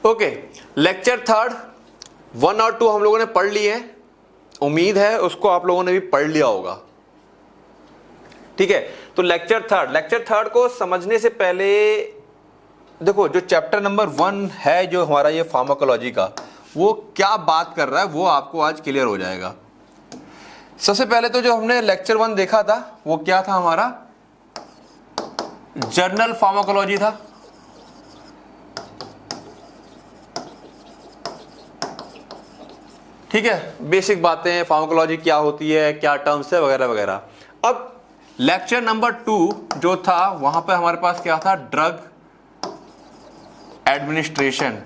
Okay, lecture third 1 और 2 हम लोगों ने पढ़ लिए हैं, उम्मीद है उसको आप लोगों ने भी पढ़ लिया होगा। ठीक है, तो लेक्चर थर्ड को समझने से पहले देखो, जो चैप्टर नंबर 1 है जो हमारा ये फार्माकोलॉजी का, वो क्या बात कर रहा है वो आपको आज क्लियर हो जाएगा। सबसे पहले तो जो हमने लेक्चर 1 देखा था वो क्या था, हमारा जर्नल फार्माकोलॉजी था। ठीक है, बेसिक बातें, फार्माकोलॉजी क्या होती है, क्या टर्म्स है, वगैरह वगैरह। अब लेक्चर नंबर 2 जो था, वहां पे हमारे पास क्या था, ड्रग एडमिनिस्ट्रेशन।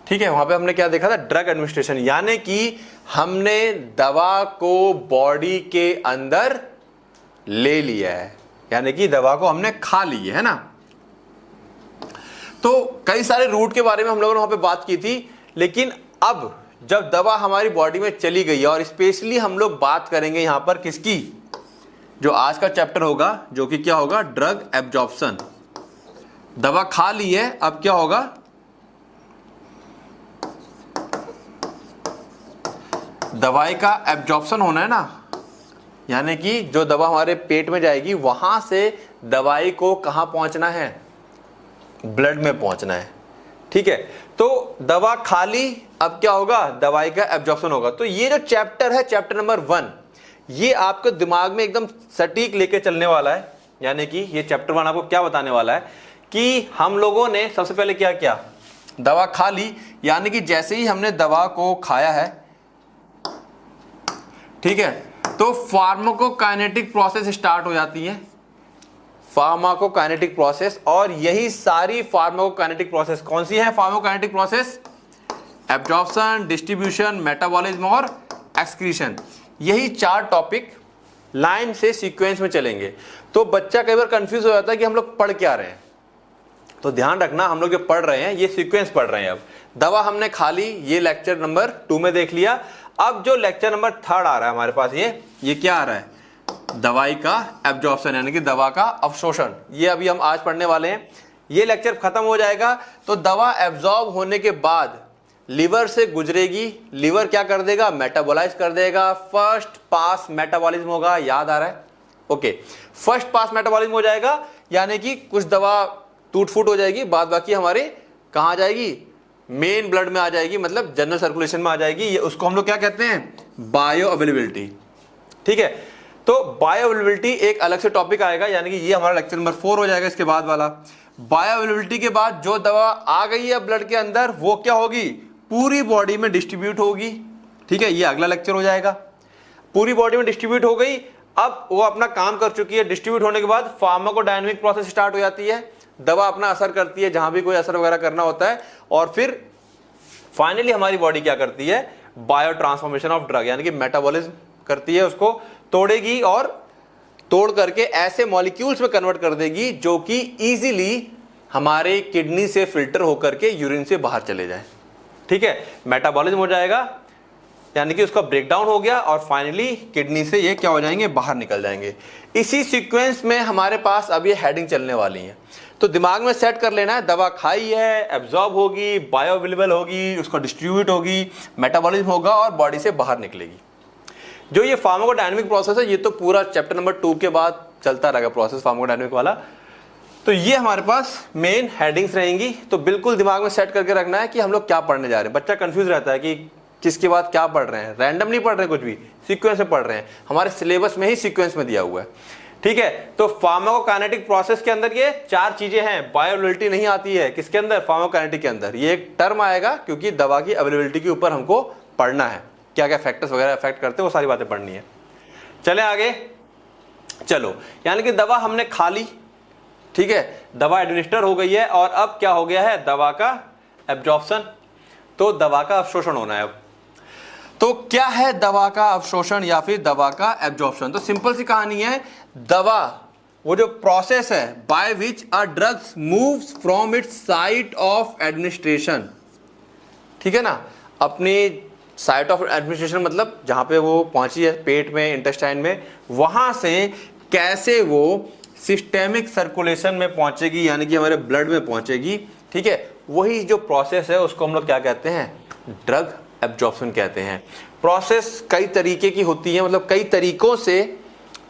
ठीक है, वहां पे हमने क्या देखा था, ड्रग एडमिनिस्ट्रेशन, यानी कि हमने दवा को बॉडी के अंदर ले लिया है, यानी कि दवा को हमने खा ली है ना। तो कई सारे रूट के बारे में हम लोगों ने वहां पे बात की थी, लेकिन अब जब दवा हमारी बॉडी में चली गई है, और स्पेशली हम लोग बात करेंगे यहां पर किसकी, जो आज का चैप्टर होगा, जो कि क्या होगा, ड्रग एब्जॉर्प्शन। दवा खा ली है, अब क्या होगा, दवाई का एब्जॉर्प्शन होना है ना, यानी कि जो दवा हमारे पेट में जाएगी वहां से दवाई को कहां पहुंचना है, ब्लड में पहुंचना है। ठीक है, तो दवा खा ली, अब क्या होगा, दवाई का एब्जॉर्प्शन होगा। तो ये जो चैप्टर है, चैप्टर नंबर 1, ये आपके दिमाग में एकदम सटीक लेके चलने वाला है। यानी कि ये चैप्टर 1 आपको क्या बताने वाला है कि हम लोगों ने सबसे पहले क्या किया, दवा खा ली, यानी कि जैसे ही हमने दवा को खाया है, ठीक है, तो फार्माकोकाइनेटिक प्रोसेस स्टार्ट हो जाती है, फार्माकोकाइनेटिक प्रोसेस। और यही सारी फार्माकोकाइनेटिक प्रोसेस कौन सी है, pharmacokinetic process, absorption, distribution, metabolism और एक्सक्रीशन। यही 4 टॉपिक लाइन से सीक्वेंस में चलेंगे। तो बच्चा कई बार कंफ्यूज हो जाता है कि हम लोग पढ़ क्या रहे हैं, तो ध्यान रखना, हम लोग जो पढ़ रहे हैं ये सीक्वेंस पढ़ रहे हैं। अब दवा हमने खा ली, ये लेक्चर नंबर 2 में देख लिया। अब जो लेक्चर नंबर 3 आ रहा है हमारे पास, ये क्या आ रहा है, दवाई का एब्जॉर्प्शन, यानी कि दवा का अवशोषण। ये अभी हम आज पढ़ने वाले हैं। ये लेक्चर खत्म हो जाएगा तो दवा एब्जॉर्ब होने के बाद लीवर से गुजरेगी, लीवर क्या कर देगा, मेटाबोलाइज कर देगा, फर्स्ट पास मेटाबॉलिज्म होगा, याद आ रहा है, ओके। फर्स्ट पास मेटाबॉलिज्म हो जाएगा, यानी कि कुछ दवा टूट फूट हो जाएगी, बाद बाकी हमारे कहां आ जाएगी, मेन ब्लड में आ जाएगी, मतलब जनरल सर्कुलेशन में आ जाएगी। ये उसको हम लोग क्या कहते हैं, बायो अवेलेबिलिटी। ठीक है, तो बायो अवेलेबिलिटी एक अलग से टॉपिक आएगा, यानी कि ये हमारा लेक्चर नंबर 4 हो जाएगा इसके बाद वाला। बायो अवेलेबिलिटी के बाद जो दवा आ गई है ब्लड के अंदर, वो क्या होगी, पूरी बॉडी में डिस्ट्रीब्यूट होगी। ठीक है, ये अगला लेक्चर हो जाएगा। पूरी बॉडी में डिस्ट्रीब्यूट हो गई, अब वो अपना काम कर चुकी है। डिस्ट्रीब्यूट होने के बाद फार्माकोडायनामिक प्रोसेस स्टार्ट हो जाती है, दवा अपना असर करती है जहां भी कोई असर वगैरह करना होता है, और फिर फाइनली हमारी बॉडी क्या करती है, बायो ट्रांसफॉर्मेशन ऑफ ड्रग, यानी कि मेटाबॉलिज्म करती है, उसको तोड़ेगी और तोड़ करके ऐसे मॉलिक्यूल्स में कन्वर्ट कर देगी जो कि इजीली हमारे किडनी से फिल्टर होकर के यूरिन से बाहर चले जाए। ठीक है, मेटाबॉलिज्म हो जाएगा, यानी कि उसका ब्रेकडाउन हो गया, और फाइनली किडनी से ये क्या हो जाएंगे, बाहर निकल जाएंगे। इसी सीक्वेंस में हमारे पास अब ये हेडिंग चलने वाली है, तो दिमाग में सेट कर लेना है, दवा खाई है, एब्जॉर्ब होगी, बायो अवेलेबल होगी, उसको डिस्ट्रीब्यूट होगी, मेटाबॉलिज्म होगा और बॉडी से बाहर निकलेगी। जो ये फार्माकोडायनामिक प्रोसेस है, ये तो पूरा चैप्टर नंबर 2 के बाद चलता रहेगा प्रोसेस फार्माकोडायनामिक वाला। तो ये हमारे पास मेन हेडिंग्स रहेंगी, तो बिल्कुल दिमाग में सेट करके रखना है कि हम लोग क्या पढ़ने जा रहे हैं। बच्चा कंफ्यूज रहता है कि किसके बाद क्या पढ़ रहे हैं, रैंडम नहीं पढ़ रहे कुछ भी, सीक्वेंस में पढ़ रहे हैं, हमारे सिलेबस में ही सीक्वेंस में दिया हुआ है। ठीक है, तो फार्माकोकाइनेटिक प्रोसेस के अंदर ये 4 चीजें हैं। बायो अवेलेबिलिटी नहीं आती है किसके अंदर, फार्माकोकाइनेटिक के अंदर। ये एक टर्म आएगा क्योंकि दवा की अवेलेबिलिटी के ऊपर हमको पढ़ना है, क्या क्या फैक्टर्स वगैरह अफेक्ट करते हैं, वो सारी बातें पढ़नी है। चले आगे, चलो, यानी कि दवा हमने खा ली, ठीक है, दवा एडमिनिस्टर हो गई है, और अब क्या हो गया है, दवा का एब्जॉर्प्शन, तो दवा का अवशोषण होना है। अब तो क्या है दवा का अवशोषण या फिर दवा का एब्जॉर्प्शन, तो सिंपल सी कहानी है, दवा वो जो प्रोसेस है by which a drugs moves from its site of administration, ठीक है ना, अपनी साइट ऑफ एडमिनिस्ट्रेशन मतलब जहां पे वो पहुंची है, पेट में, इंटेस्टाइन में, वहां से कैसे वो सिस्टेमिक सर्कुलेशन में पहुंचेगी, यानी कि हमारे ब्लड में पहुंचेगी, ठीक है, वही जो प्रोसेस है उसको हम लोग क्या कहते हैं, ड्रग एब्जॉर्प्शन कहते हैं। प्रोसेस कई तरीके की होती है, मतलब कई तरीकों से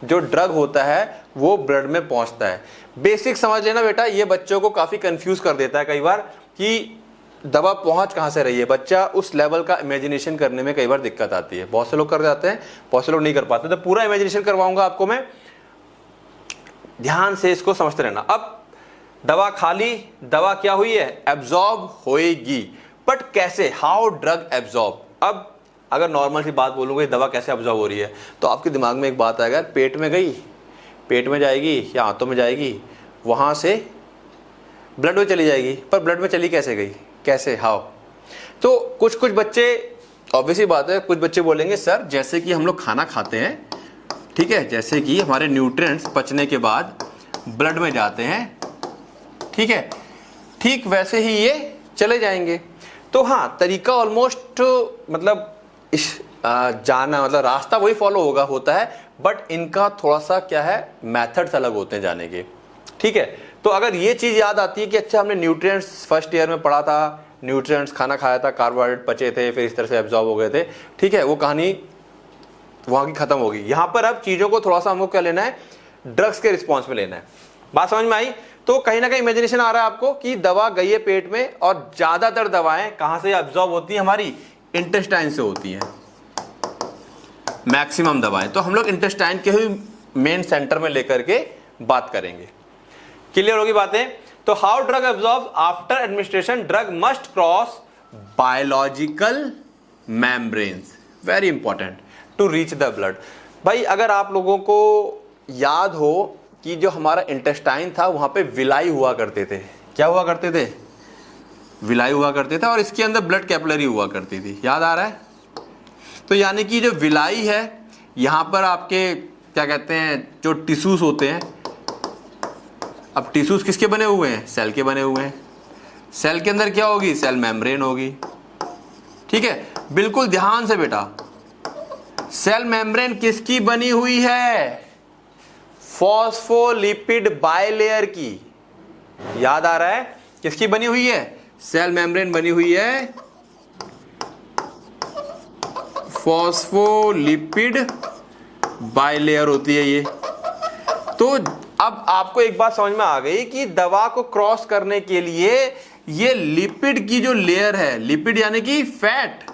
जो ड्रग होता है वो ब्लड में पहुंचता है। बेसिक समझ लेना बेटा, ये बच्चों को काफी कंफ्यूज कर देता है कई बार कि दवा पहुंच कहां से रही है। बच्चा उस लेवल का इमेजिनेशन करने में कई बार दिक्कत आती है। बहुत से लोग कर जाते हैं, बहुत से लोग नहीं कर पाते। तो पूरा इमेजिनेशन करवाऊंगा आपको मैं, ध्यान से इसको समझते रहना। अब दवा खा ली, दवा क्या हुई है, एब्जॉर्ब होएगी, बट कैसे, हाउ ड्रग एब्जॉर्ब। अब अगर नॉर्मल सी बात बोलूंगा दवा कैसे एब्जॉर्ब हो रही है, तो आपके दिमाग में एक बात आएगा, पेट में गई, पेट में जाएगी या हाथों में जाएगी, वहां से ब्लड में चली जाएगी, पर ब्लड में चली कैसे गई, कैसे, हाउ। तो कुछ कुछ बच्चे, ऑब्वियसली बात है, कुछ बच्चे बोलेंगे सर जैसे कि हम लोग खाना खाते हैं, ठीक है, जैसे कि हमारे न्यूट्रिएंट्स पचने के बाद ब्लड में जाते हैं, ठीक है, ठीक वैसे ही ये चले जाएंगे। तो हाँ, तरीका ऑलमोस्ट मतलब जाना, मतलब रास्ता वही फॉलो होता है, बट इनका थोड़ा सा क्या है, मेथड्स अलग होते हैं जाने के, ठीक है। तो अगर ये चीज याद आती है कि अच्छा हमने न्यूट्रिएंट्स फर्स्ट ईयर में पढ़ा था, न्यूट्रिएंट्स खाना खाया था, कार्बोहाइड्रेट पचे थे, फिर इस तरह से एब्जॉर्ब हो गए थे, ठीक है, वो कहानी वहां की खत्म होगी। यहां पर अब चीजों को थोड़ा सा हमको क्या लेना है, ड्रग्स के रिस्पॉन्स में लेना है। बात समझ में आई। तो कहीं ना कहीं इमेजिनेशन आ रहा है आपको कि दवा गई है पेट में, और ज्यादातर दवाएं कहां से एब्जॉर्ब होती है, हमारी इंटेस्टाइन से होती हैं, मैक्सिमम दवाएं। तो हम लोग इंटेस्टाइन के ही मेन सेंटर में लेकर के बात करेंगे। क्लियर होगी बातें। तो how drug absorb after administration, drug must cross biological membranes, very important, to reach the blood. भाई अगर आप लोगों को याद हो कि जो हमारा इंटेस्टाइन था वहां पे विलाई हुआ करते थे, क्या हुआ करते थे, विलाई हुआ करते थे, और इसके अंदर ब्लड कैपिलरी हुआ करती थी, याद आ रहा है। तो यानी कि जो विलाई है, यहां पर आपके क्या कहते हैं, जो टिश्यूज होते हैं, अब टिश्यूज किसके बने हुए हैं, सेल के बने हुए हैं। सेल के अंदर क्या होगी, सेल मेम्ब्रेन होगी, ठीक है, बिल्कुल ध्यान से बेटा। सेल मेम्ब्रेन किसकी बनी हुई है, फॉस्फोलिपिड बाइलेयर की, याद आ रहा है, किसकी बनी हुई है, सेल मेम्ब्रेन बनी हुई है फॉस्फोलिपिड बाइलेयर होती है ये। तो अब आपको एक बात समझ में आ गई कि दवा को क्रॉस करने के लिए ये लिपिड की जो लेयर है, लिपिड यानी कि फैट,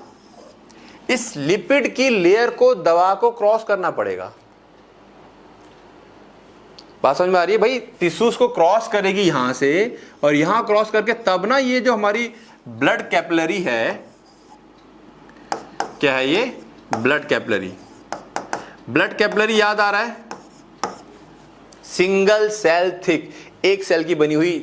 इस लिपिड की लेयर को दवा को क्रॉस करना पड़ेगा। बात समझ में आ रही है भाई, टिश्यूज को क्रॉस करेगी यहां से, और यहां क्रॉस करके तब ना ये जो हमारी ब्लड कैपिलरी है, क्या है ये, ब्लड कैपिलरी। ब्लड कैपिलरी याद आ रहा है, सिंगल सेल थिक, एक सेल की बनी हुई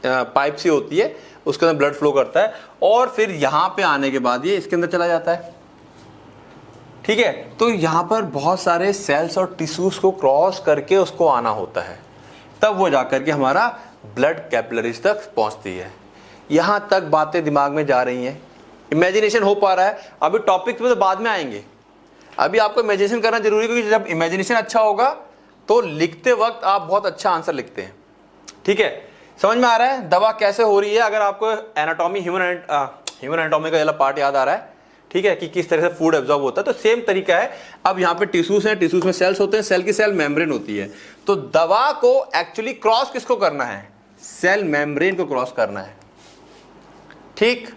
पाइप सी होती है, उसके अंदर ब्लड फ्लो करता है, और फिर यहां पे आने के बाद ये इसके अंदर चला जाता है, ठीक है। तो यहां पर बहुत सारे सेल्स और टिश्यूज को क्रॉस करके उसको आना होता है, तब वो जाकर के हमारा ब्लड कैपिलरीज तक पहुंचती है। यहां तक बातें दिमाग में जा रही हैं, इमेजिनेशन हो पा रहा है। अभी टॉपिक में तो बाद में आएंगे, अभी आपको इमेजिनेशन करना जरूरी है, क्योंकि जब इमेजिनेशन अच्छा होगा तो लिखते वक्त आप बहुत अच्छा आंसर लिखते हैं, ठीक है। समझ में आ रहा है दवा कैसे हो रही है। अगर आपको एनाटॉमी, ह्यूमन एनाटॉमी का वाला पार्ट याद आ रहा है, ठीक है, कि किस तरह से फूड एब्जॉर्ब होता है, तो सेम तरीका है। अब यहाँ पे टिश्यूज हैं, टिश्यूज में सेल्स होते हैं, सेल की सेल मेम्ब्रेन होती है। तो दवा को एक्चुअली क्रॉस किसको करना है, सेल मेम्ब्रेन को क्रॉस करना है, ठीक।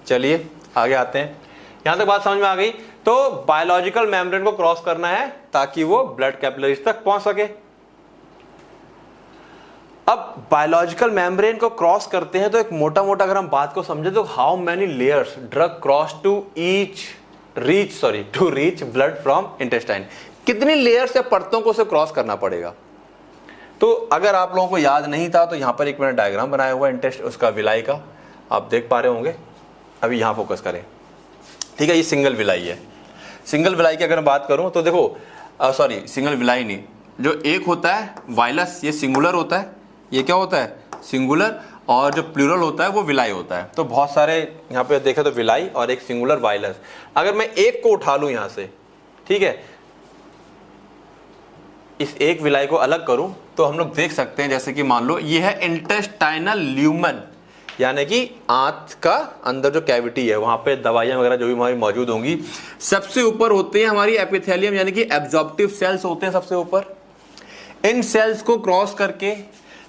चलिए आगे आते हैं, यहां तक बात समझ में आ गई। तो बायोलॉजिकल मेम्ब्रेन को क्रॉस करना है ताकि वो ब्लड कैपिलरीज तक पहुंच सके। अब बायोलॉजिकल मेम्ब्रेन को क्रॉस करते हैं तो एक मोटा मोटा अगर हम बात को समझे तो how many layers drug cross to reach blood from intestine, कितनी लेयर्स या परतों को उसे क्रॉस करना पड़ेगा। तो अगर आप लोगों को याद नहीं था तो यहां पर एक मैंने डायग्राम बनाया हुआ है उसका विलाई का, आप देख पा रहे होंगे। अभी यहां फोकस करें, ठीक है, ये सिंगल विलाई है। सिंगल विलाई की अगर मैं बात करूं तो देखो, सिंगल विलाई नहीं, जो एक होता है वायलस, ये सिंगुलर होता है, ये क्या होता है, सिंगुलर, और जो प्लूरल होता है वो विलाई होता है। तो बहुत सारे यहाँ पे देखे तो विलाई और एक सिंगुलर वायलस। अगर मैं एक को उठा लूं यहां से, ठीक है, इस एक विलाई को अलग करूं तो हम लोग देख सकते हैं, जैसे कि मान लो ये है इंटेस्टाइनल ल्यूमन, यानी कि आंत का अंदर जो कैविटी है वहां पे दवाइयां वगैरह जो भी हमारी मौजूद होंगी। सबसे ऊपर होते हैं हमारी एपिथेलियम यानी कि एब्जॉर्प्टिव सेल्स होते हैं सबसे ऊपर। इन सेल्स को क्रॉस करके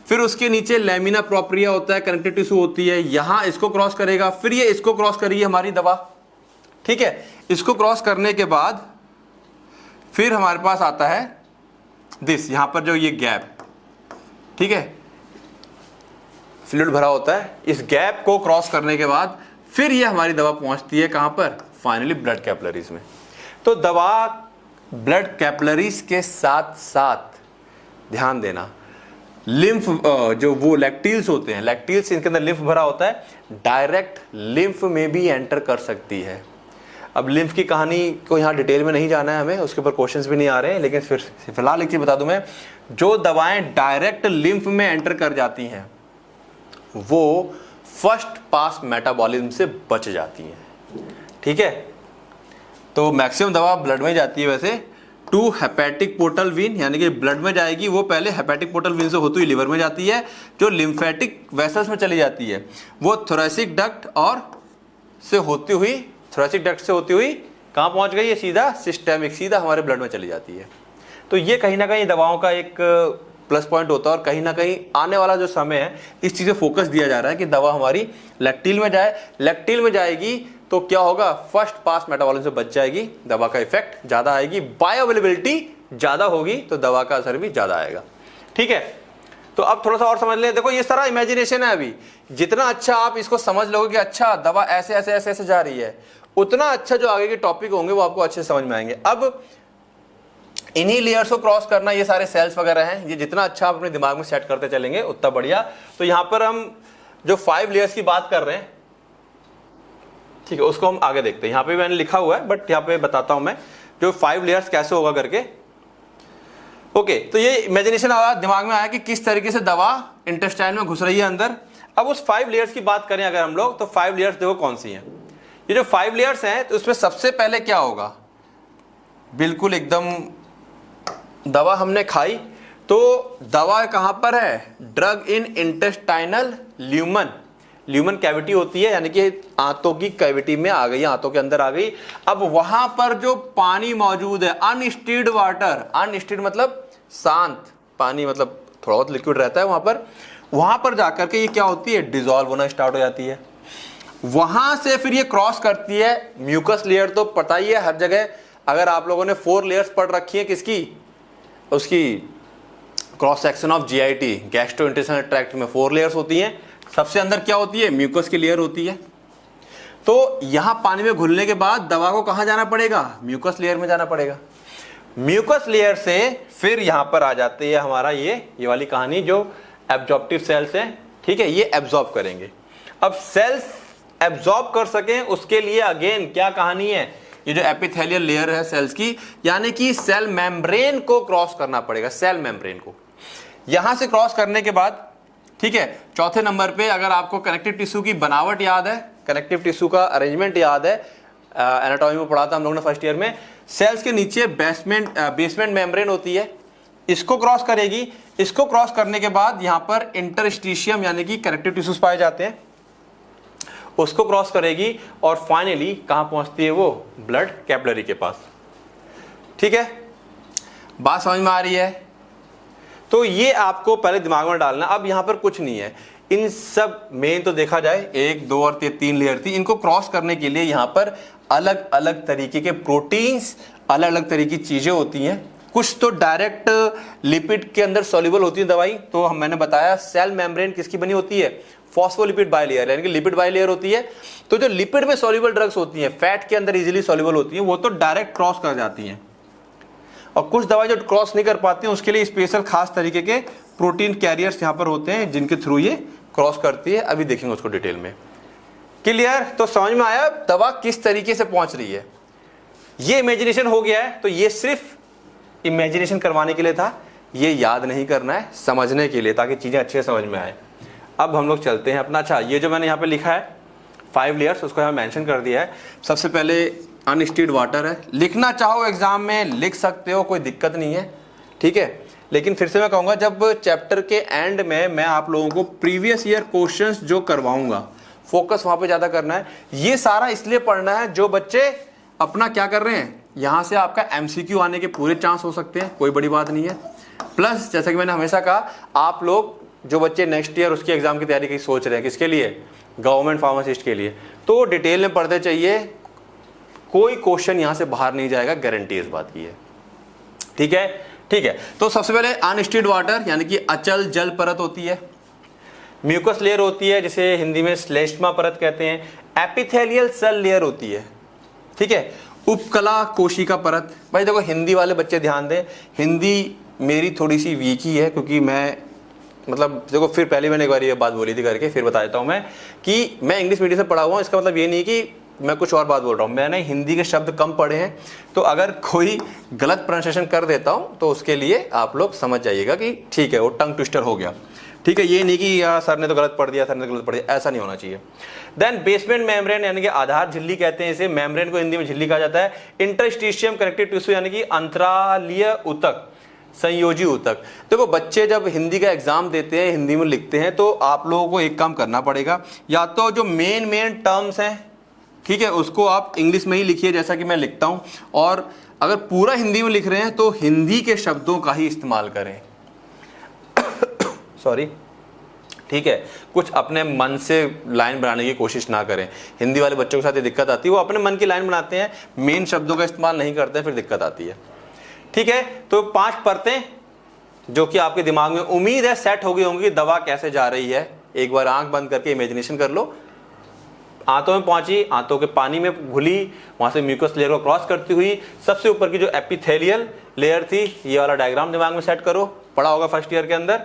फिर उसके नीचे लैमिना प्रोप्रिया होता है, कनेक्टिव टिश्यू होती है, यहां इसको क्रॉस करेगा, फिर ये इसको क्रॉस करेगी हमारी दवा। ठीक है, इसको क्रॉस करने के बाद फिर हमारे पास आता है दिस, यहां पर जो ये गैप, ठीक है, फ्लूइड भरा होता है, इस गैप को क्रॉस करने के बाद फिर ये हमारी दवा पहुंचती है कहां पर, फाइनली ब्लड कैपिलरीज में। तो दवा ब्लड कैपिलरीज के साथ साथ ध्यान देना लिम्फ जो वो लैक्टिल्स होते हैं, लैक्टिल्स इनके अंदर लिम्फ भरा होता है, डायरेक्ट लिम्फ में भी एंटर कर सकती है। अब लिम्फ की कहानी को यहाँ डिटेल में नहीं जाना है हमें, उसके ऊपर क्वेश्चंस भी नहीं आ रहे हैं, लेकिन फिर फिलहाल एक चीज बता दूं मैं, जो दवाएं डायरेक्ट लिम्फ में एंटर कर जाती हैं वो फर्स्ट पास मेटाबॉलिज्म से बच जाती हैं। ठीक है, तो मैक्सिमम दवा ब्लड में जाती है वैसे टू हेपेटिक पोर्टल वीन, यानी कि ब्लड में जाएगी वो पहले हेपेटिक पोर्टल वीन से होती हुई लिवर में जाती है, जो लिम्फेटिक वेसल्स में चली जाती है वो थोरेसिक डक्ट और से होती हुई, थोरेसिक डक्ट से होती हुई कहाँ पहुंच गई, ये सीधा सिस्टेमिक, सीधा हमारे ब्लड में चली जाती है। तो ये कहीं ना कहीं दवाओं का एक प्लस पॉइंट होता है, और कहीं ना कहीं आने वाला जो समय है इस चीज़ पे फोकस दिया जा रहा है कि दवा हमारी लैक्टिल में जाए, लैक्टिल में जाएगी तो क्या होगा, फर्स्ट पास मेटाबॉलिज्म से बच जाएगी, दवा का इफेक्ट ज़्यादा आएगी, बायो अवेलेबिलिटी ज़्यादा होगी तो दवा का असर भी ज़्यादा आएगा। ठीक है, तो अब थोड़ा सा और समझ लें। देखो ये सारा इमेजिनेशन है, अभी जितना अच्छा आप इसको समझ लोगे कि अच्छा दवा ऐसे ऐसे ऐसे ऐसे जा रही है, उतना अच्छा जो आगे के टॉपिक होंगे वो आपको अच्छे से समझ में आएंगे। अब इन्हीं लेयर्स को क्रॉस करना, ये सारे सेल्स वगैरह हैं, ये जितना अच्छा आप अपने दिमाग में सेट करते चलेंगे उतना बढ़िया। तो यहाँ पर हम जो 5 लेयर्स की बात कर रहे हैं, ठीक है, उसको हम आगे देखते हैं। यहाँ पे मैंने लिखा हुआ है बट यहाँ पे बताता हूं मैं जो 5 लेयर्स कैसे होगा करके। ओके, तो ये इमेजिनेशन आया दिमाग में आया कि किस तरीके से दवा इंटेस्टाइन में घुस रही है अंदर। अब उस 5 लेयर्स की बात करें अगर हम लोग, तो 5 लेयर्स देखो कौन सी हैं। ये जो 5 लेयर्स हैं तो उसमें सबसे पहले क्या होगा, बिल्कुल एकदम दवा हमने खाई तो दवा कहां पर है, drug in intestinal lumen, lumen cavity होती है, यानी कि आंतों की कैविटी में आ गई, आंतों के अंदर आ गई। अब वहां पर जो पानी मौजूद है, अनस्टीर्ड वाटर, अनस्टीर्ड मतलब शांत पानी, मतलब थोड़ा बहुत लिक्विड रहता है वहां पर जाकर के ये क्या होती है, डिसॉल्व होना स्टार्ट हो जाती है। वहां से फिर ये क्रॉस करती है म्यूकस लेयर, तो पता ही है हर जगह, अगर आप लोगों ने 4 लेयर्स पढ़ रखी है किसकी, उसकी cross section of GIT, gastrointestinal tract में 4 लेयर्स होती हैं। सबसे अंदर क्या होती है, म्यूकस की लेयर होती है। तो यहां पानी में घुलने के बाद दवा को कहां जाना पड़ेगा, म्यूकस लेयर में जाना पड़ेगा। म्यूकस लेयर से फिर यहां पर आ जाती है हमारा ये वाली कहानी, जो एब्जॉर्प्टिव सेल्स हैं, ठीक है, ये एब्जॉर्ब करेंगे। अब सेल्स एब्जॉर्ब कर सकें उसके लिए अगेन क्या कहानी है, ये जो एपिथेलियल लेयर है सेल्स की, यानी कि सेल मेम्ब्रेन को क्रॉस करना पड़ेगा, सेल मेम्ब्रेन को। यहां से क्रॉस करने के बाद, ठीक है, चौथे नंबर पे अगर आपको कनेक्टिव टिश्यू की बनावट याद है, कनेक्टिव टिश्यू का अरेंजमेंट याद है, एनाटॉमी में पढ़ा था हम लोगों ने फर्स्ट ईयर में, सेल्स के नीचे बेसमेंट मेम्ब्रेन होती है, इसको क्रॉस करेगी। इसको क्रॉस करने के बाद यहां पर इंटरस्टिशियम यानी कि कनेक्टिव टिश्यूज पाए जाते हैं, उसको क्रॉस करेगी और फाइनली कहां पहुंचती है वो, ब्लड कैपिलरी के पास। ठीक है, बात समझ में आ रही है। तो ये आपको पहले दिमाग में डालना। अब यहां पर कुछ नहीं है, इन सब मेन तो देखा जाए 1, 2 और 3 लेयर थी, इनको क्रॉस करने के लिए यहां पर अलग अलग तरीके के प्रोटीन्स, अलग अलग तरीके की चीजें होती हैं। कुछ तो डायरेक्ट लिपिड के अंदर सॉल्युबल होती है दवाई, तो मैंने बताया सेल मेम्ब्रेन किसकी बनी होती है, फॉस्फोलिपिड बाइलेयर, यानी कि लिपिड बाइलेयर होती है। तो जो लिपिड में सॉल्युबल ड्रग्स होती हैं, फैट के अंदर इजीली सॉल्युबल होती हैं, वो तो डायरेक्ट क्रॉस कर जाती हैं। और कुछ दवाई जो क्रॉस नहीं कर पाती हैं उसके लिए स्पेशल खास तरीके के प्रोटीन कैरियर्स यहाँ पर होते हैं जिनके थ्रू ये क्रॉस करती है। अभी देखेंगे उसको डिटेल में। क्लियर? तो समझ में आया दवा किस तरीके से पहुंच रही है। ये इमेजिनेशन हो गया है, तो ये सिर्फ इमेजिनेशन करवाने के लिए था, ये याद नहीं करना है, समझने के लिए, ताकि चीजें अच्छे से समझ में आए। अब हम लोग चलते हैं अपना। अच्छा, ये जो मैंने यहाँ पे लिखा है 5 लेयर्स, उसको यहाँ मेंशन कर दिया है। सबसे पहले अनस्टीर्ड वाटर है, लिखना चाहो एग्जाम में लिख सकते हो, कोई दिक्कत नहीं है, ठीक है। लेकिन फिर से मैं कहूँगा जब चैप्टर के एंड में मैं आप लोगों को प्रीवियस ईयर क्वेश्चंस जो करवाऊंगा, फोकस वहाँ पे ज़्यादा करना है। ये सारा इसलिए पढ़ना है जो बच्चे अपना क्या कर रहे हैं, यहाँ से आपका MCQ आने के पूरे चांस हो सकते हैं, कोई बड़ी बात नहीं है। प्लस जैसा कि मैंने हमेशा कहा, आप लोग जो बच्चे नेक्स्ट ईयर उसकी एग्जाम की तैयारी की सोच रहे हैं, किसके लिए, गवर्नमेंट फार्मासिस्ट के लिए, तो डिटेल में पढ़ते चाहिए। कोई क्वेश्चन यहाँ से बाहर नहीं जाएगा, गारंटी इस बात की है। ठीक है, ठीक है। तो सबसे पहले अनस्टेड वाटर यानी कि अचल जल परत होती है, म्यूकस लेयर होती है जिसे हिंदी में श्लेष्मा परत कहते हैं, एपिथेलियल सेल लेयर होती है, ठीक है, उपकला कोशिका परत। भाई देखो हिंदी वाले बच्चे ध्यान दें, हिंदी मेरी थोड़ी सी वीक ही है क्योंकि मैं मतलब देखो फिर पहले मैंने एक बार ये बात बोली थी करके, फिर बता देता हूँ मैं कि मैं इंग्लिश मीडियम से पढ़ा हुआ हूँ। इसका मतलब ये नहीं कि मैं कुछ और बात बोल रहा हूँ, मैंने हिंदी के शब्द कम पढ़े हैं, तो अगर कोई गलत प्रोनाउंसिएशन कर देता हूँ तो उसके लिए आप लोग समझ जाइएगा कि ठीक है वो टंग ट्विस्टर हो गया। ठीक है, ये नहीं कि यार सर ने तो गलत पढ़ दिया, सर ने तो गलत पढ़ दिया, ऐसा नहीं होना चाहिए। देन बेसमेंट मेम्ब्रेन यानी कि आधार झिल्ली कहते हैं इसे, मेम्ब्रेन को हिंदी में झिल्ली कहा जाता है। इंटरस्टिशियम कनेक्टिव टिश्यू यानी कि अंतरालीय ऊतक, संयोजी ऊतक। देखो बच्चे जब हिंदी का एग्जाम देते हैं, हिंदी में लिखते हैं, तो आप लोगों को एक काम करना पड़ेगा, या तो जो मेन टर्म्स हैं, ठीक है, उसको आप इंग्लिश में ही लिखिए जैसा कि मैं लिखता हूं, और अगर पूरा हिंदी में लिख रहे हैं तो हिंदी के शब्दों का ही इस्तेमाल करें। सॉरी, ठीक है, कुछ अपने मन से लाइन बनाने की कोशिश ना करें। हिंदी वाले बच्चों के साथ ये दिक्कत आती है, वो अपने मन की लाइन बनाते हैं, मेन शब्दों का इस्तेमाल नहीं करते हैं, फिर दिक्कत आती है। ठीक है, तो 5 परतें जो कि आपके दिमाग में उम्मीद है सेट हो गई होंगी, दवा कैसे जा रही है। एक बार आंख बंद करके इमेजिनेशन कर लो, आंतों में पहुंची, आंतों के पानी में घुली, वहां से म्यूकस लेयर को क्रॉस करती हुई सबसे ऊपर की जो एपिथेलियल लेयर थी, ये वाला डायग्राम दिमाग में सेट करो, पढ़ा होगा फर्स्ट ईयर के अंदर।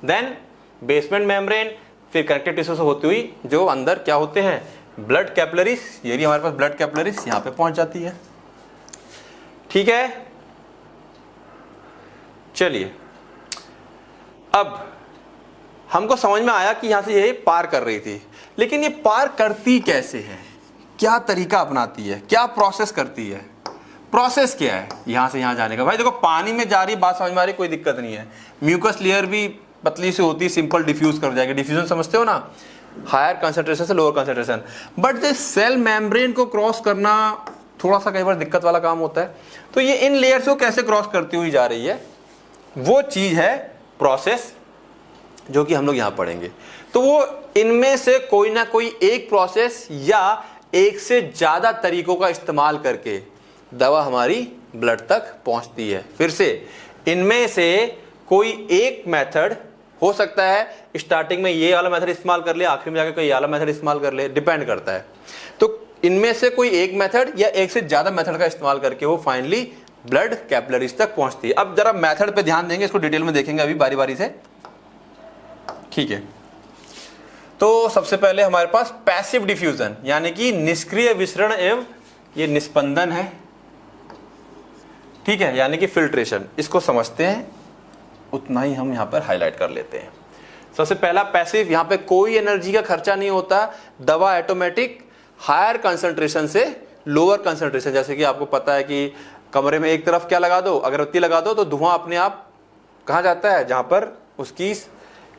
देन बेसमेंट मेम्ब्रेन, फिर कनेक्टिव टिश्यू से होती हुई जो अंदर क्या होते हैं, ब्लड कैपिलरीज, ये भी हमारे पास ब्लड कैपिलरीज यहां पे पहुंच जाती है। ठीक है, चलिए अब हमको समझ में आया कि यहां से ये पार कर रही थी, लेकिन ये पार करती कैसे है, क्या तरीका अपनाती है, क्या प्रोसेस करती है, प्रोसेस क्या है यहां से यहां जाने का। भाई देखो पानी में जा रही, बात समझ में आ रही, कोई दिक्कत नहीं है। म्यूकस लेयर भी पतली सी होती है, सिंपल डिफ्यूज कर जाएगी, डिफ्यूजन समझते हो ना, हायर कंसंट्रेशन से लोअर कंसंट्रेशन। बट जो सेल मेम्ब्रेन को क्रॉस करना थोड़ा सा कई बार दिक्कत वाला काम होता है, तो ये इन लेयर्स को कैसे क्रॉस करती हुई जा रही है, वो चीज है प्रोसेस, जो कि हम लोग यहां पढ़ेंगे। तो वो इनमें से कोई ना कोई एक प्रोसेस या एक से ज्यादा तरीकों का इस्तेमाल करके दवा हमारी ब्लड तक पहुंचती है। फिर से इनमें से कोई एक मेथड हो सकता है, स्टार्टिंग में ये वाला मेथड इस्तेमाल कर ले, आखिर में जाकर कोई ये वाला मेथड इस्तेमाल कर ले, डिपेंड करता है। तो इनमें से कोई एक मेथड या एक से ज्यादा मेथड का इस्तेमाल करके वो फाइनली ब्लड कैपिलरीज तक पहुंचती है। अब जरा मेथड पे ध्यान देंगे, इसको डिटेल में देखेंगे अभी बारी बारी से। ठीक है, तो सबसे पहले हमारे पास पैसिव डिफ्यूजन यानी कि निष्क्रिय विसरण एवं ये निस्पंदन है। ठीक है, यानी कि फिल्ट्रेशन, इसको समझते हैं, उतना ही हम यहां पर हाईलाइट कर लेते हैं। सबसे पहला पैसिव, यहां पे कोई एनर्जी का खर्चा नहीं होता, दवा ऑटोमेटिक हायर कंसंट्रेशन से लोअर कंसंट्रेशन, जैसे कि आपको पता है कि कमरे में एक तरफ क्या लगा दो, अगरबत्ती लगा दो, तो धुआं अपने आप कहां जाता है, जहां पर उसकी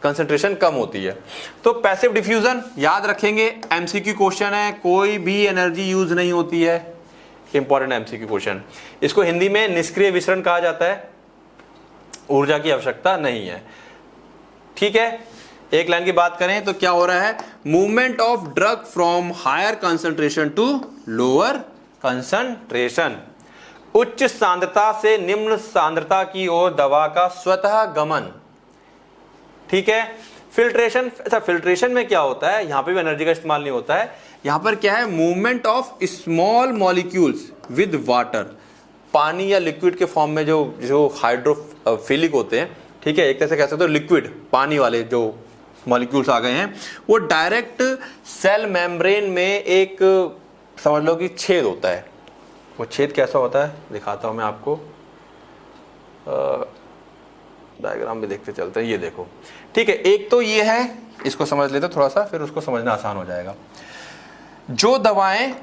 कंसंट्रेशन कम होती है। तो पैसिव डिफ्यूजन याद रखेंगे, एमसीक्यू क्वेश्चन है, कोई भी एनर्जी यूज नहीं होती है, इंपॉर्टेंट एमसीक्यू क्वेश्चन। इसको हिंदी में निष्क्रिय विसरण कहा जाता है, ऊर्जा की आवश्यकता नहीं है। ठीक है, एक लाइन की बात करें तो क्या हो रहा है, movement of drug from higher concentration to lower concentration, उच्च सांद्रता से निम्न सांद्रता की ओर दवा का स्वतः गमन। ठीक है, फिल्ट्रेशन, अच्छा फिल्ट्रेशन में क्या होता है, यहां पे भी एनर्जी का इस्तेमाल नहीं होता है, यहां पर क्या है, movement of small molecules with water, पानी या लिक्विड के फॉर्म में जो हाइड्रोफिलिक होते हैं, ठीक है, एक तरह से कह सकते हो लिक्विड पानी वाले जो मॉलिक्यूल्स आ गए हैं, वो डायरेक्ट सेल मेम्ब्रेन में एक समझ लो कि छेद होता है। वो छेद कैसा होता है दिखाता हूं मैं आपको, डायग्राम में देखते चलते हैं, ये देखो। ठीक है, एक तो ये है, इसको समझ लेते थोड़ा सा, फिर उसको समझना आसान हो जाएगा। जो दवाएं